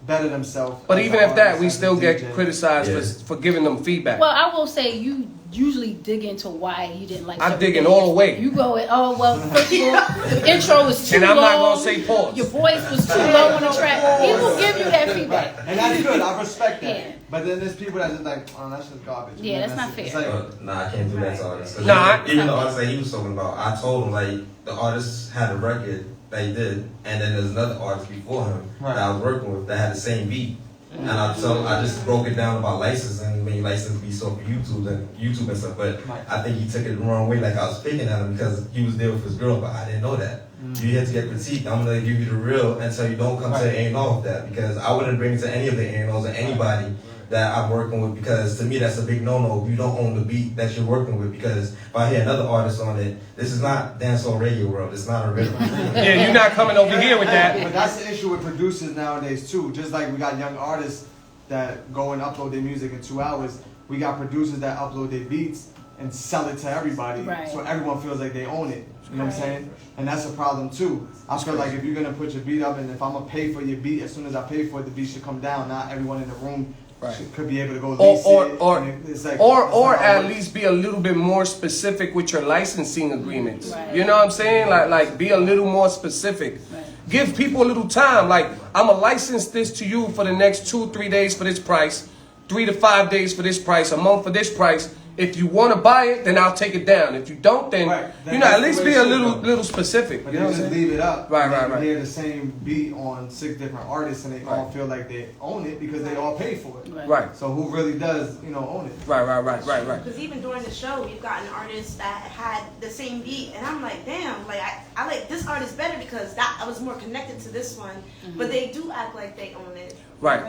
better themselves. But as even an if that, artist, we as a still get DJ. criticized Yeah. for giving them feedback. Well, I will say you usually dig into why you didn't like. I certain dig in things. all the way. You go, first of all, the intro was too And low. I'm not gonna say pause. Your voice was too low on the track. He will give you that feedback. And that's good. I respect that. Yeah. But then there's people that just like, oh, that's just garbage. Yeah, And that's not it's fair. like, Nah, I can't do that to artists. 'Cause Nah, even the artist that he was talking about, I told him like the artist had a record that he did, and then there's another artist before him Right. that I was working with that had the same beat. And I just broke it down about licensing, when you license be so for YouTube and stuff. But Right. I think he took it the wrong way, like I was picking at him because he was there with his girl, but I didn't know that. You have to get critiqued. I'm gonna give you the real and so you don't come to A&R with that because I wouldn't bring it to any of the A&Rs or anybody that I'm working with because to me that's a big no-no. You don't own the beat that you're working with because if I hear another artist on it, this is not dancehall radio world. It's not a rhythm. Yeah, you're not coming over here with that. But that's the issue with producers nowadays too. Just like we got young artists that go and upload their music in 2 hours, we got producers that upload their beats and sell it to everybody, Right. so everyone feels like they own it. You know what I'm saying? And that's a problem too. I feel like if you're gonna put your beat up, and if I'm gonna pay for your beat, as soon as I pay for it, the beat should come down. Not everyone in the room Right. could be able to go lease it. And it's like, or that's not how it at works. least be a little bit more specific with your licensing agreements. Right. You know what I'm saying? Like be a little more specific. Right. Give people a little time. Like, I'm gonna license this to you for the next 2-3 days for this price, 3 to 5 days for this price, a month for this price. If you want to buy it, then I'll take it down. If you don't, then Right. you know, at That's least the be way a it should little go. specific. But You they know what I'm just saying? leave it up. Right, and right, you right. hear the same beat on 6 different artists, and they all Right. feel like they own it because they all pay for it. Right, So who really does, own it? right. Because even during the show, we've gotten artists that had the same beat, and I'm like, damn, like I like this artist better because I was more connected to this one. But they do act like they own it. Right.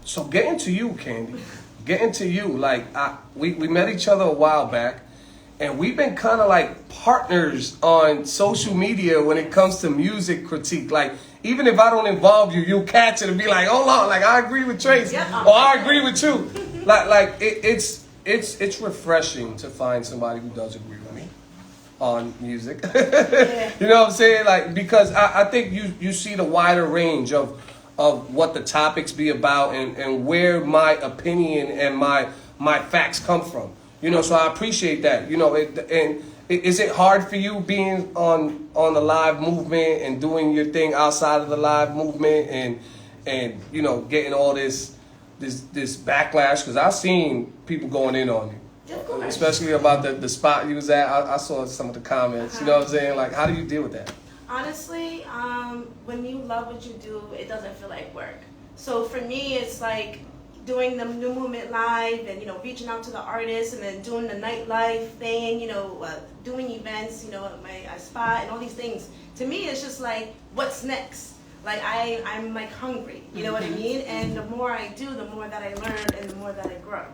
So getting to you, Candy. Getting to you, like we met each other a while back, and we've been kind of like partners on social media when it comes to music critique. Like, even if I don't involve you, you'll catch it and be like, hold on, like I agree with Trace, Yeah. or I agree with you. It's refreshing to find somebody who does agree with me on music. You know what I'm saying? Like, because I think you see the wider range of what the topics be about and where my opinion and my facts come from. You know, so I appreciate that. You know, is it hard for you being on the live movement and doing your thing outside of the live movement and you know, getting all this backlash? Because I've seen people going in on you, Of course. especially about the spot you was at. I saw some of the comments. You know what I'm saying? Like, how do you deal with that? Honestly, when you love what you do, it doesn't feel like work. So for me, it's like doing the New Movement Live and, reaching out to the artists and then doing the nightlife thing, doing events, at my spot and all these things. To me, it's just like, what's next? Like, I'm like hungry, you know what I mean? And the more I do, the more that I learn and the more that I grow.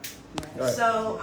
Right. So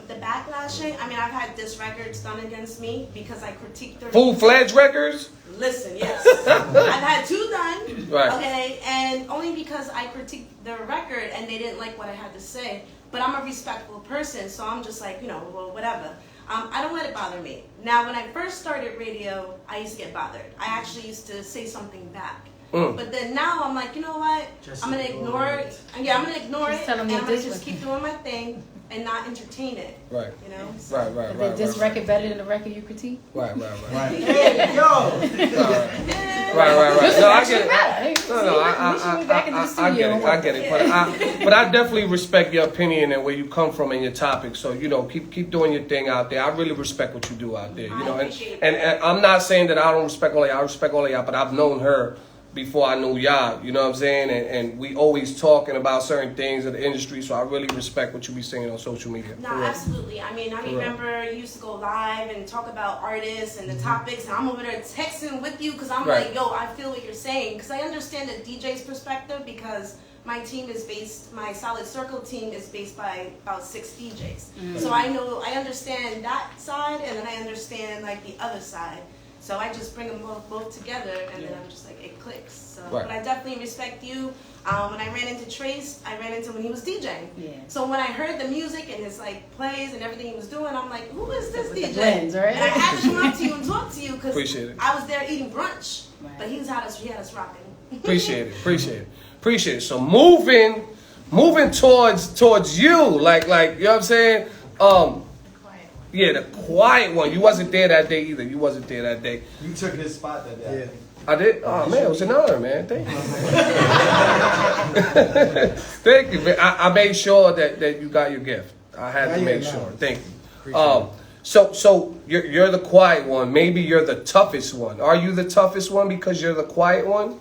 the backlashing, I've had diss records done against me because I critiqued their Full-fledged records? Listen, yes. I've had 2 done. Right. Okay, and only because I critiqued their record and they didn't like what I had to say. But I'm a respectful person, so I'm just like, well, whatever. I don't let it bother me. Now, when I first started radio, I used to get bothered. I actually used to say something back. But then now I'm like, you know what? I'm gonna ignore it. Yeah, I'm gonna ignor Just it, tell 'em and you're I'm gonna different. just keep doing my thing and not entertain it. Right. So. Right. Is this record better than the record you critique? Right. Hey, yo! Right. No, I get it. Hey, No, we should be back in the I studio. get it. But I definitely respect your opinion and where you come from and your topic. So, keep doing your thing out there. I really respect what you do out there. I appreciate And that. I'm not saying that I don't respect all of y'all. I respect all of y'all, but I've known her before I knew y'all. You know what I'm saying? And we always talking about certain things of the industry. So I really respect what you be saying on social media. No, For real. absolutely. I remember you used to go live and talk about artists and the topics, and I'm over there texting with you because I'm Right. like, yo, I feel what you're saying. Because I understand the DJ's perspective because my team is based, my Solid Circle team is based by about 6 DJs. So I understand that side, and then I understand like the other side. So I just bring them both together, and then I'm just like, it clicks. So, Right. But I definitely respect you. When I ran into Trace, I ran into when he was DJing. Yeah. So when I heard the music and his like plays and everything he was doing, I'm like, who is this With the DJ? blends, right? And I had to come up to you and talk to you because Appreciate it. I was there eating brunch, Right. but he had us rocking. Appreciate it. So moving towards you, like you know what I'm saying? Yeah, the quiet one. You wasn't there that day either. You wasn't there that day. You took his spot that day. Yeah. I did. Oh man, it was an honor, man. Thank you. Thank you, man. I made sure that you got your gift. I had to make sure. Thank you. So you're the quiet one. Maybe you're the toughest one. Are you the toughest one because you're the quiet one?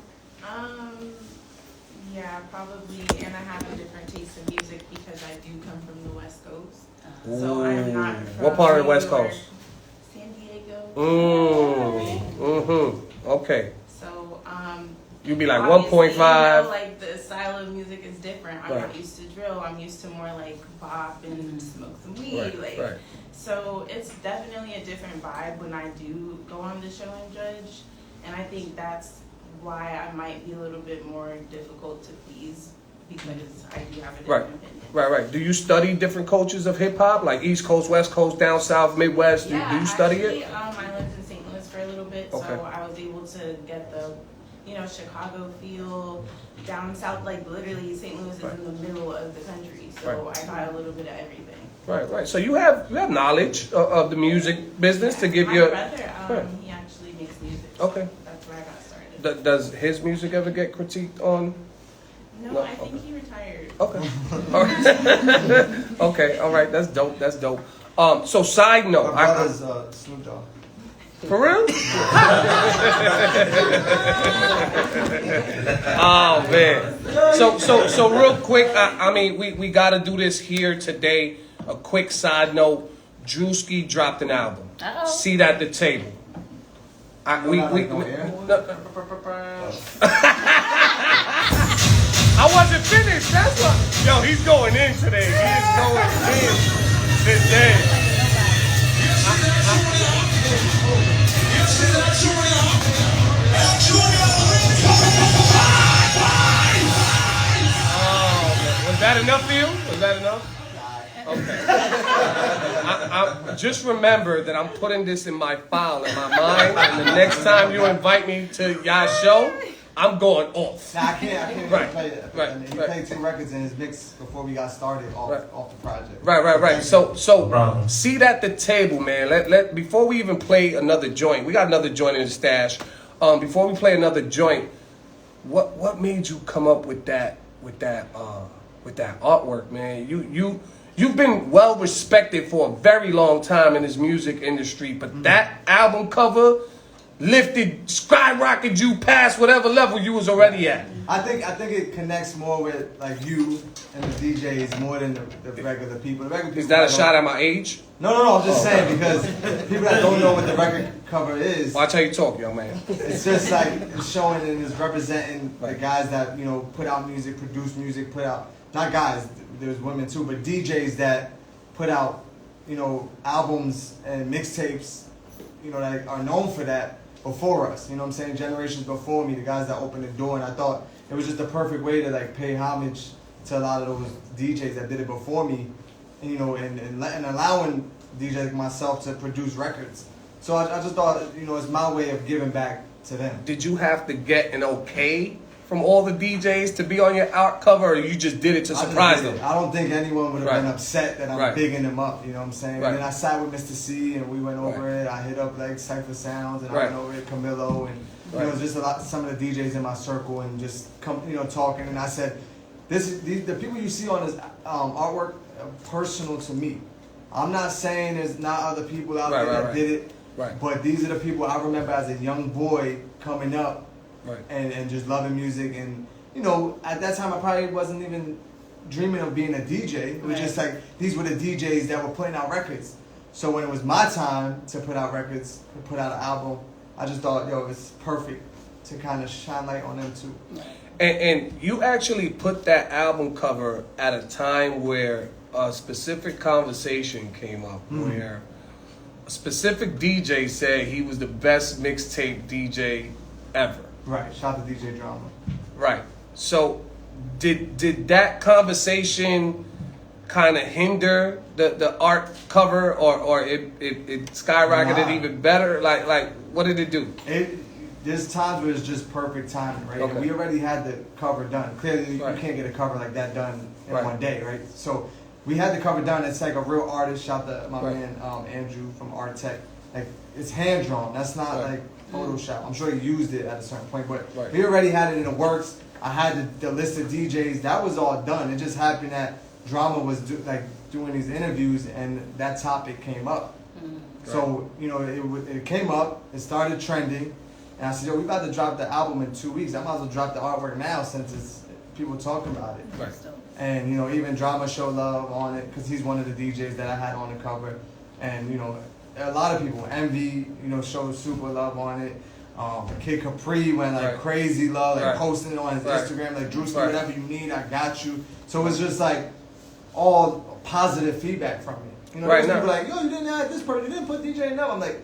Yeah, probably, and I have a different taste in music because I do come from the West Coast. So I'm not from What part of the New West York, Coast? San Diego. Okay. So, You be like obviously, 1.5. like the style of music is different. I'm not used to drill. I'm used to more like bop and smoke some weed. Right. So it's definitely a different vibe when I do go on the show and judge, and I think that's why I might be a little bit more difficult to please because I do have a different opinion. Right. Do you study different cultures of hip hop, like East Coast, West Coast, down South, Midwest? Yeah, do you study actually, it? I lived in St. Louis for a little bit, Okay. so I was able to get the Chicago feel, down south, like literally St. Louis is in the middle of the country, so I got a little bit of everything. Right. So you have knowledge of the music business to give My your. brother, he actually makes music. So Okay. that's where I got started. Does his music ever get critiqued on? No, I think he retired. Okay. All right. Okay. All right. That's dope. So side note. My brother's Snoop Dogg. For real? Oh man. So real quick, I mean we gotta do this here today. A quick side note, Drewski dropped an album. Uh-oh. Seat at the table. I wasn't finished, that's why. Yo, he's going in today. He is going in today. Was that enough for you? Was that enough? Okay. I just remember that I'm putting this in my file in my mind, and the next time you invite me to y'all show, I'm going off. Nah, I can't Right, play it. right, I mean, he right. played 2 records in his mix before we got started off the project. Right. So problem. seat at the table, man. Let before we even play another joint, we got another joint in the stash. Before we play another joint, what made you come up with that artwork, man? You've been well respected for a very long time in this music industry, but that album cover skyrocketed you past whatever level you was already at. I think it connects more with like you and the DJs more than the regular people. The regular people Is that a don't- shot at my age? No. I'm just saying because people that don't know what the record cover is, Watch how you talk, young man. it's just like it's showing and it's representing the Right. guys that put out music, produce music, put out not guys. There's women too, but DJs that put out albums and mixtapes, that are known for that before us. You know what I'm saying? Generations before me, the guys that opened the door, and I thought it was just the perfect way to like pay homage to a lot of those DJs that did it before me, and allowing DJs like myself to produce records. So I just thought it's my way of giving back to them. Did you have to get an okay from all the DJs to be on your art cover, or you just did it to I just surprise did them? it. I don't think anyone would have Right. been upset that I'm Right. bigging them up, you know what I'm saying? Right. And then I sat with Mr. C and we went over Right. it. I hit up like Cypher Sounds and Right. I went over it, Camilo and Right. just some of the DJs in my circle and just talking. And I said, the people you see on this artwork are personal to me. I'm not saying there's not other people out there that did it, Right. but these are the people I remember as a young boy coming up Right. and just loving music. And at that time I probably wasn't even dreaming of being a DJ. It was just like these were the DJs that were putting out records. So when it was my time to put out records, to put out an album, I just thought, it's perfect to kind of shine light on them too. And you actually put that album cover at a time where a specific conversation came up where a specific DJ said he was the best mixtape DJ ever. Right. Shout out to DJ Drama. Right. So did that conversation kind of hinder the art cover or it skyrocketed Nah. even better? Like what did it do? There's times where it's just perfect timing, right? Okay. And we already had the cover done. Clearly, Right. you can't get a cover like that done in Right. one day, right? So we had the cover done. It's like a real artist. Shout out to my Right. man Andrew from Art Tech. Like it's hand drawn. That's not Right. like Photoshop. I'm sure he used it at a certain point, but Right. we already had it in the works. I had the list of DJs. That was all done. It just happened that Drama was doing these interviews and that topic came up. So it came up. It started trending. And I said, we about to drop the album in 2 weeks. I might as well drop the artwork now since it's people talking about it. Right. And even Drama showed love on it because he's one of the DJs that I had on the cover. And a lot of people, Envy, showed super love on it. Kid Capri went like Right. crazy love, like Right. posting it on his Right. Instagram, like Drewski, Right. whatever you need, I got you. So it was just like all positive feedback from it. Right, People no. like, yo, you didn't add this person, you didn't put DJ enough. I'm like,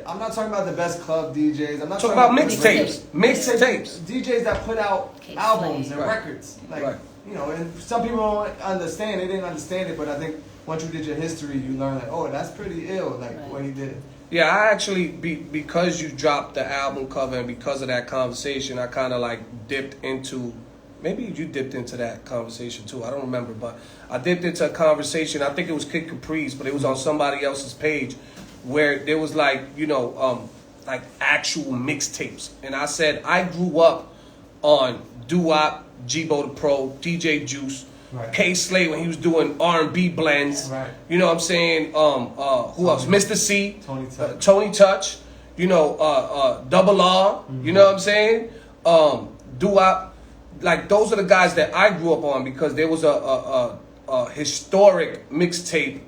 I'm not talking about the best club DJs. I'm not Talk talking about the mixtapes. Mixtapes. DJs that put out Okay, albums slay. and Right. records. Like, Right. and some people don't understand. They didn't understand it, but I think once you did your history, you learn like, oh, that's pretty ill, like Right. what he did. Yeah, I actually, because you dropped the album cover and because of that conversation, I kind of like dipped into, maybe you dipped into that conversation too, I don't remember, but I dipped into a conversation, I think it was Kid Caprice, but it was on somebody else's page, where there was like, you know, like actual mixtapes. And I said, I grew up on Doo-Wop, G-Bo the Pro, DJ Juice, Right. K-Slay when he was doing R&B blends. Right. You know what I'm saying? Who else? Mr. C. Tony Touch. Tony Touch. You know, Double R. You know what I'm saying? Doo-Wop. Like, those are the guys that I grew up on because there was a historic mixtape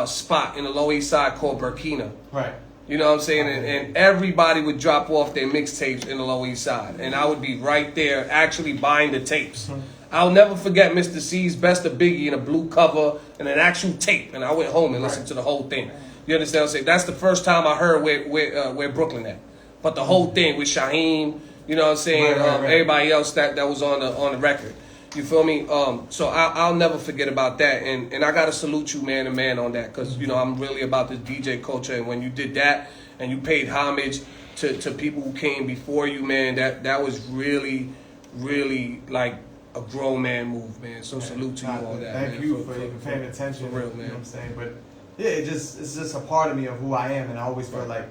spot in the Lower East Side called Burkina. Right. You know what I'm saying? And everybody would drop off their mixtapes in the Lower East Side. And I would be right there actually buying the tapes. I'll never forget Mr. C's Best of Biggie in a blue cover and an actual tape. And I went home and listened to the whole thing. You understand what I'm saying? That's the first time I heard where Brooklyn at. But the whole thing with Shaheem, you know what I'm saying? Right. Everybody else that was on the record. You feel me? So I'll never forget about that. And I got to salute you man to man on that because, you know, I'm really about this DJ culture. And when you did that and you paid homage to people who came before you, man, that was really, really like a grown man move, man. So salute to you on that. Thank man, you for even paying attention. For real, You know man. what I'm saying? But yeah, it's just a part of me of who I am, and I always feel like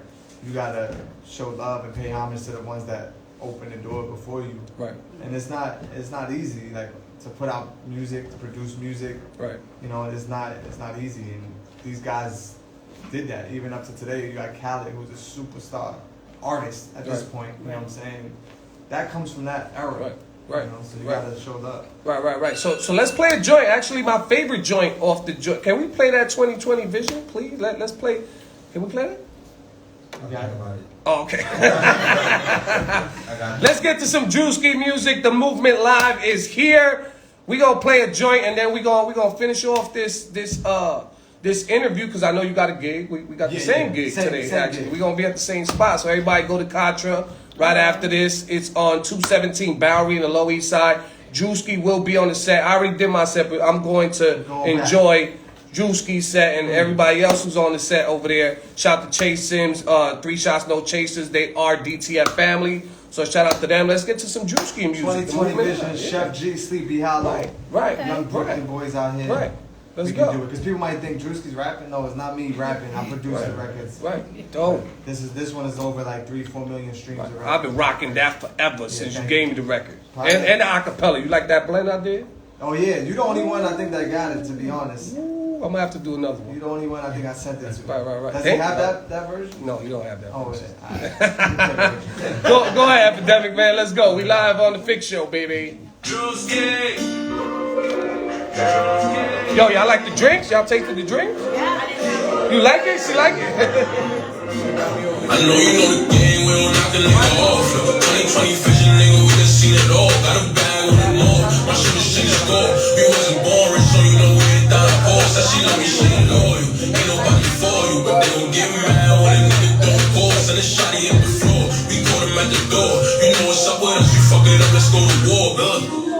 you gotta show love and pay homage to the ones that opened the door before you. Right. And it's not easy, like to put out music, to produce music. Right. You know, it's not easy, and these guys did that. Even up to today, you got Khaled, who's a superstar artist at this Right. point. You know what I'm saying? That comes from that era. Right. Right. You know, so you Right. gotta show love. Right. So let's play a joint. Actually, my favorite joint off the joint. Can we play that 2020 Vision, please? Let's play. Can we play that? I'll talk about it. Oh, okay. I got it. Let's get to some Drewski music. The Movement Live is here. We gonna play a joint and then we gonna finish off this interview because I know you got a gig. We got the same gig today. Same actually, gig. we gonna be at the same spot. So everybody go to Contra right after this. It's on 217 Bowery in the Lower East Side. Drewski will be on the set. I already did my set, but I'm going to enjoy Drewski's set and everybody else who's on the set over there. Shout out to Chase Sims, 3 Shots No Chasers. They are DTF family. So shout out to them. Let's get to some Drewski music. 2020 Vision, Chef G, Sleepy Hollow. Right. Young Brooklyn boys out here. Right. Let's we go. can do it. Because people might think Drewski's rapping. No, it's not me rapping. I'm producing records. Right. Dope. This one is over like 3-4 million streams Right. already. I've been rocking that forever since you thank gave you. me the record. Right. And the acapella. You like that blend I did? Oh yeah, you're the only one I think that got it, to be honest. Ooh, I'm gonna have to do another one. You're the only one I think I sent it to. Right. Does he have that version? No, you don't have that. Oh, version. Go ahead, Epidemic Man. Let's go. We live on the Fix Show, baby. Yo, y'all like the drinks? Y'all tasted the drinks? Yeah, I didn't have You like it? She like it? I know you know the game, we don't knock a nigga off. 2020 Vision, nigga, we done seen it all. Got a bag with them all. My shit is shit is score. We wasn't born rich, so you know we ain't down for. Said she love me, she ain't loyal. Ain't nobody for you, but they gon' get mad when a nigga don't pause. And a shotty hit the floor. We caught him at the door. You know what's up with us, you fuck it up, let's go to war.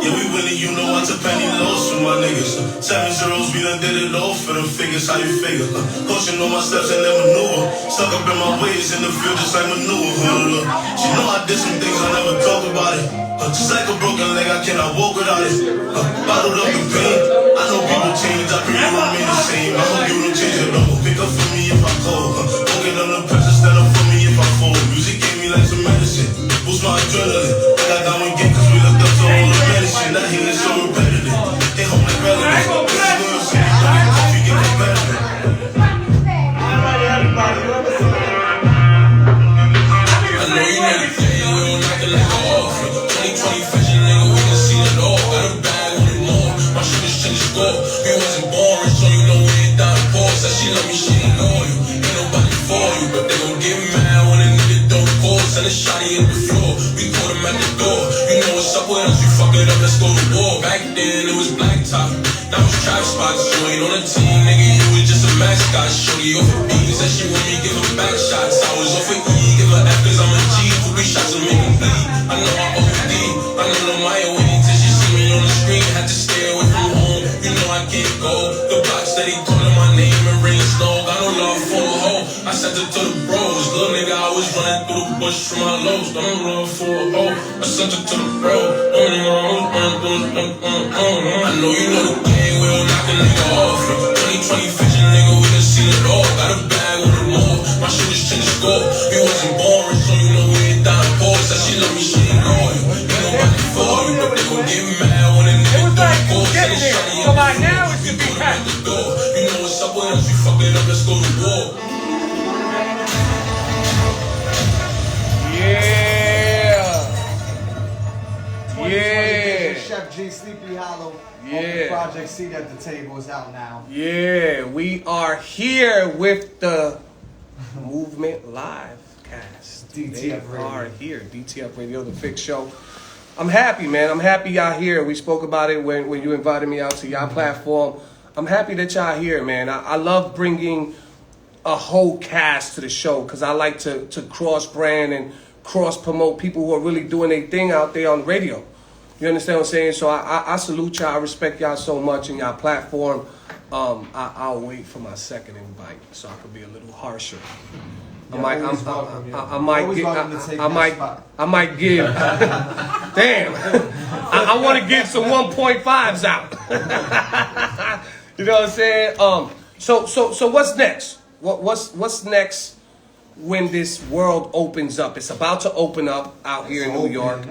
Yeah, we winning, you know I took penny lows for my niggas. 7 zeros, we done did it all for them figures, how you figure? Pushing on my steps and then maneuver. Stuck up in my ways in the field just like maneuver. She know I did some things, I never talk about it. Just like a broken leg, I cannot walk without it. Bottled up in pain. I know people change, I pray you remain the same. I hope you don't change it, no. Pick up for me if I call. Walking on the pressure, stand up for me if I fall. Music gave me like some medicine. Boost my adrenaline. I got one game cause we looked up to all the medicine. That hate is so repetitive. They home like relatives. This is real shit. Don't get tough, you get competitive. I know you know the game, we don't knock a nigga off. 2020 Vision, nigga, we done seen it all. Got a bag with them all. My shit is shit is score. We wasn't born rich, so you know we ain't down poor. Said she love me, she ain't loyal. Ain't nobody for you, but they gon' get mad when a nigga don't pause. And a shotty hit the floor. We caught him at the door. You know what's up with us, you fuck it up, let's go to war. Back then it was black top, now it's trap spots. You ain't on the team, nigga, you was just a mascot. Shorty off of beans, said she want me, give her back shots. I was off of E, give her F cause I'm a G. 3 shots and make me bleed. I know I OD, I know the Maya waiting till she see me on the screen. Had to stay away from home, you know I can't go. The block steady calling my name and ringing slow. Got no love for a hoe, I sent her to the much from my lows, don't run for a hoe. I sent her to the bro. I know you know the game, we don't knock a nigga off. 2020 vision, nigga, we done seen it all. Got a bag with a more, my shit is changed scope. We wasn't born, so you know we ain't down to pause. That she love me, she ain't loyal. Ain't nobody for you, but they gon' get mad when a nigga do the course. Getting there. So by now it should be packed. You know what's up with us, we fuck it up, let's go to war. Yeah. Yeah. Chef G, Sleepy Hollow. Yeah. Project Seat at the Table is out now. Yeah, we are here with the Movement Live cast. DTF We Radio. are here. DTF Radio, the Fix Show. I'm happy, man. I'm happy y'all here. We spoke about it when you invited me out to y'all platform. I'm happy that y'all here, man. I love bringing a whole cast to the show because I like to cross-brand and cross-promote people who are really doing their thing out there on radio. You understand what I'm saying? So I salute y'all. I respect y'all so much in y'all platform. I'll wait for my second invite so I could be a little harsher. I might give. Damn. I want to get some 1.5s out. You know what I'm saying? So what's next? What's next when this world opens up? It's about to open up out here in New York.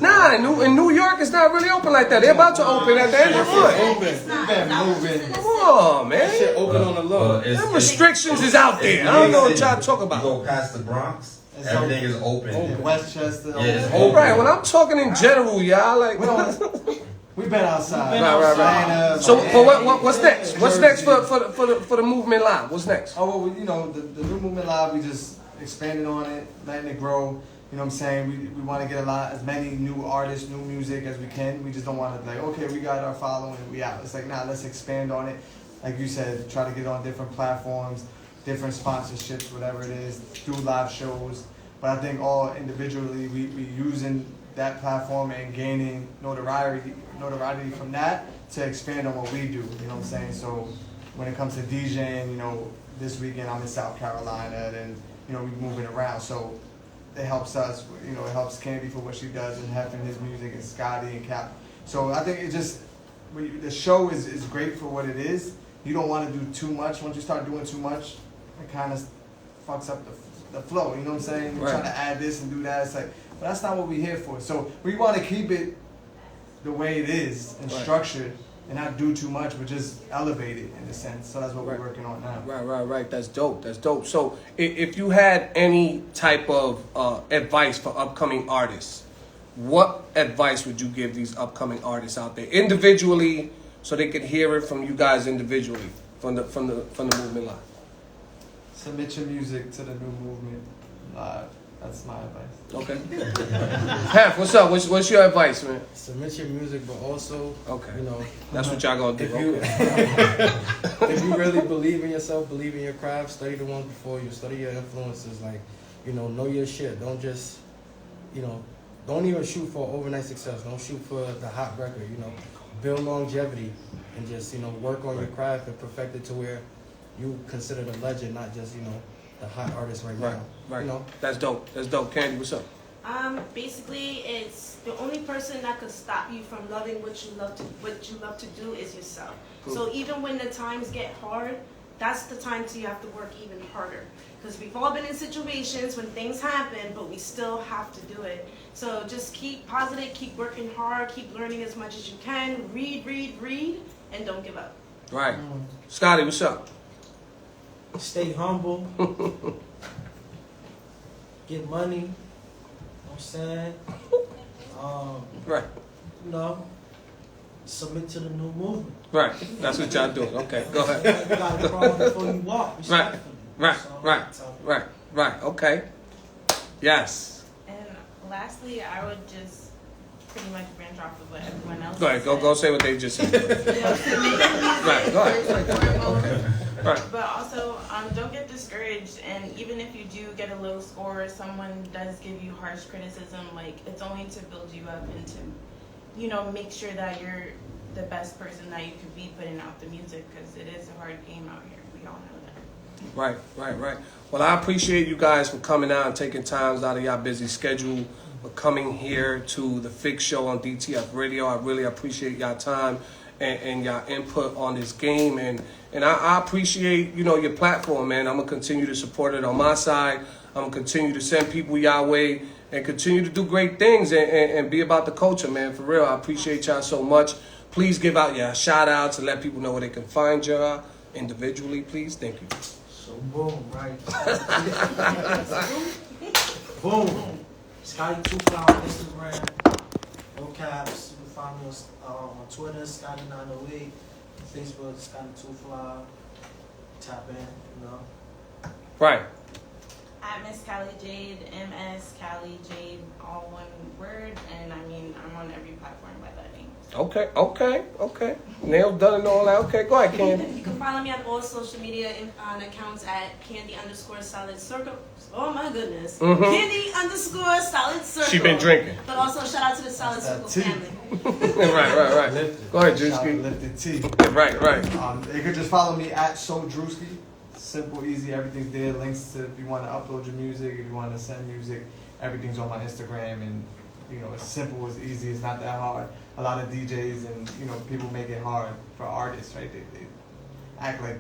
Nah, in New York it's not really open like that. They're about to open at the end of the month. We've been moving. Come on, man. Shit open on the low. Them restrictions is out there. I don't know what y'all talk about. You go past the Bronx, It's everything is open. In Westchester. Yeah, it's Oh, right. When I'm talking in general, y'all like. We've been outside. Right. So, what's next? What's next for the Movement Live? What's next? Oh, well, you know, the new Movement Live, we just expanded on it, letting it grow. You know what I'm saying? We want to get as many new artists, new music as we can. We just don't want to like, okay, we got our following, we out. It's like, nah, let's expand on it. Like you said, try to get on different platforms, different sponsorships, whatever it is, do live shows. But I think all individually, we using that platform and gaining notoriety from that to expand on what we do. You know what I'm saying? So when it comes to DJing, you know, this weekend I'm in South Carolina, and you know, we're moving around. So it helps us, you know, it helps Candy for what she does and having his music and Scotty and Cap. So I think it just, the show is great for what it is. You don't want to do too much. Once you start doing too much, it kind of fucks up the flow. You know what I'm saying? You're trying to add this and do that. It's like, but that's not what we're here for. So we want to keep it the way it is and structured and not do too much, but just elevate it in a sense. So that's what we're working on now. Right. That's dope. So if you had any type of advice for upcoming artists, what advice would you give these upcoming artists out there individually, so they could hear it from you guys individually from the Movement Live? Submit your music to the new Movement Live. That's my advice. Okay. Hef, what's up? What's your advice, man? Submit your music, but also, you know, that's what y'all gonna do. If you really believe in yourself, believe in your craft, study the ones before you, study your influences, like, you know your shit. Don't just, you know, don't even shoot for overnight success. Don't shoot for the hot record, you know. Build longevity and just, you know, work on your craft and perfect it to where you consider the legend, not just, you know, the hot artist right now. Right. You know? That's dope. Candy, what's up? Basically, it's the only person that could stop you from loving what you love to do is yourself. Cool. So even when the times get hard, that's the time you have to work even harder. Because we've all been in situations when things happen, but we still have to do it. So just keep positive, keep working hard, keep learning as much as you can, read, and don't give up. Right. Scotty, what's up? Stay humble. Get money. You know what I'm saying? Right. You know, submit to the new movement. Right. That's what y'all doing. Okay, go ahead. You gotta crawl before you walk. Right. Okay. Yes. And lastly, I would just pretty much branch off of what everyone else Go ahead. said. Go say what they just said. Right. Go ahead. Okay. Right. But also, don't get discouraged. And even if you do get a low score, or someone does give you harsh criticism, like, it's only to build you up and to, you know, make sure that you're the best person that you could be putting out the music, because it is a hard game out here. We all know that. Right. Well, I appreciate you guys for coming out and taking times out of your busy schedule for coming here to the Fix Show on DTF Radio. I really appreciate y'all time and y'all input on this game, and I appreciate, you know, your platform, man. I'm gonna continue to support it on my side. I'm gonna continue to send people y'all way and continue to do great things and be about the culture, man. For real, I appreciate y'all so much. Please give out your shout outs and let people know where they can find y'all individually, please. Thank you. So boom, right? Boom. Scotty 2 on Instagram. No caps. You can find me on Twitter, Scotty908. Facebook, Scotty 2 Tap in, you know. Right. At Miss Callie Jade, MS Callie Jade, all one word, and I mean I'm on every platform by that name. Okay. Nails done and all that. Okay, go ahead, Candy. You can follow me on all social media on accounts at Candy_Solid Circle. Oh my goodness. Mhm. Candy_Solid Circle. She been drinking. But also shout out to the Solid Circle tea. family. Right. Go ahead, Shout out to Drewski. Lifted Tea. Right. You could just follow me at SoDrewski. Simple, easy, everything's there. Links to if you want to upload your music, if you want to send music, everything's on my Instagram. And you know, it's simple, it's easy, it's not that hard. A lot of DJs and you know people make it hard for artists, right? They act like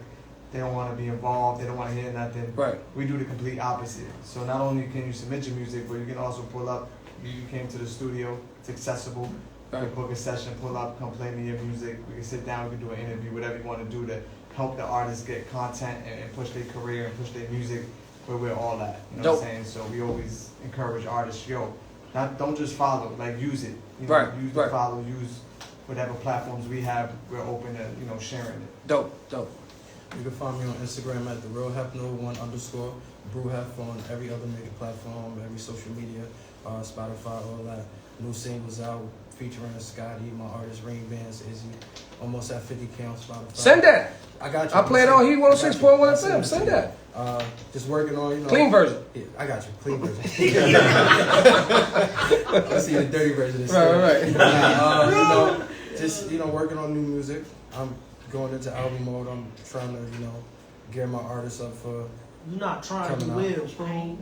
they don't want to be involved, they don't want to hear nothing. Right. We do the complete opposite. So not only can you submit your music, but you can also pull up. You came to the studio, it's accessible. You can book a session, pull up, come play me your music. We can sit down, we can do an interview, whatever you want to do to help the artists get content and push their career and push their music where we're all at. You know what I'm saying? So we always encourage artists, don't just follow, like use it. You know, use the follow, use whatever platforms we have, we're open to, you know, sharing it. Dope. You can find me on Instagram at @TheRealHep01_ BrewHep on every other major platform, every social media, Spotify, all that. New singles out featuring Scotty, my artist Ring Bands, Izzy. Almost at 50K on Spotify. Send that. I got you. I play it on Heat 106.1 FM. Send that. Just working on, you know. Clean version. Yeah, I got you. Clean version. I see the dirty version. Right. You know, just, you know, working on new music. I'm going into album mode. I'm trying to, you know, gear my artists up for. You're not trying to will, bro.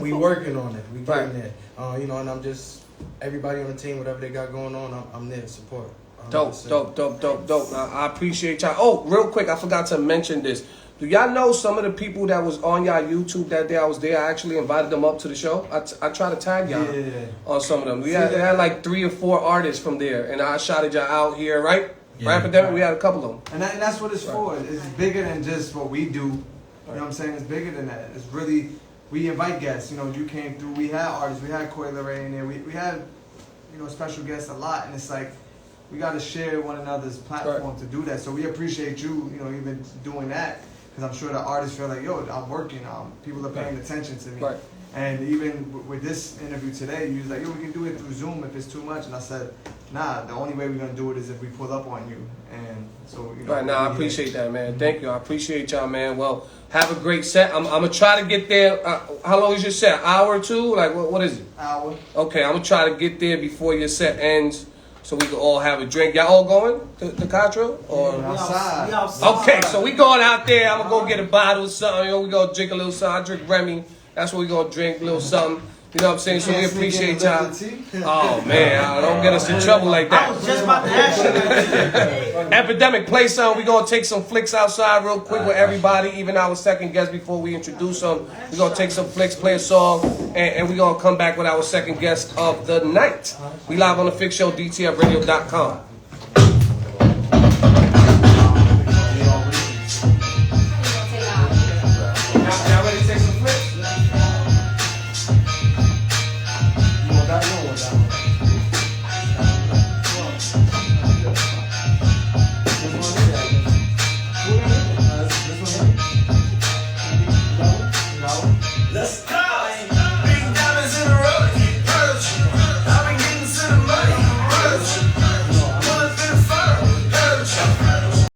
We working on it. We getting there. You know, and I'm just everybody on the team, whatever they got going on, I'm there to support. Dope. I appreciate y'all. Oh, real quick, I forgot to mention this. Do y'all know some of the people that was on y'all YouTube that day I was there? I actually invited them up to the show. I tried to tag y'all on some of them. We had like 3 or 4 artists from there, and I shouted y'all out here, right? Yeah. Epidemic, we had a couple of them. And that's what it's for. It's bigger than just what we do. You know what I'm saying? It's bigger than that. It's really, we invite guests. You know, you came through. We had artists. We had Coyle Ray in there. We had, you know, special guests a lot. And it's like, we got to share one another's platform to do that. So we appreciate you, you know, even doing that. Because I'm sure the artists feel like, yo, I'm working. People are paying attention to me. Right. And even with this interview today, you was like, yo, we can do it through Zoom if it's too much. And I said, nah, the only way we're going to do it is if we pull up on you. And so, you know. Right, I appreciate that, man. Thank you. I appreciate y'all, man. Well, have a great set. I'm going to try to get there. How long is your set? An hour or two? Like, what is it? Hour. Okay, I'm going to try to get there before your set ends so we can all have a drink. Y'all all going to Cottrell? Or? We outside. Okay, so we going out there. I'm going to go get a bottle or something. You know, we going to drink a little something. I drink Remy. That's what we going to drink, a little something. You know what I'm saying? So we appreciate y'all. Oh, man. Don't get us in trouble like that. I was just about to ask you. Epidemic, play some. We're going to take some flicks outside real quick with everybody, even our second guest before we introduce them. We're going to take some flicks, play a song, and we're going to come back with our second guest of the night. We live on the Fix Show, DTFradio.com.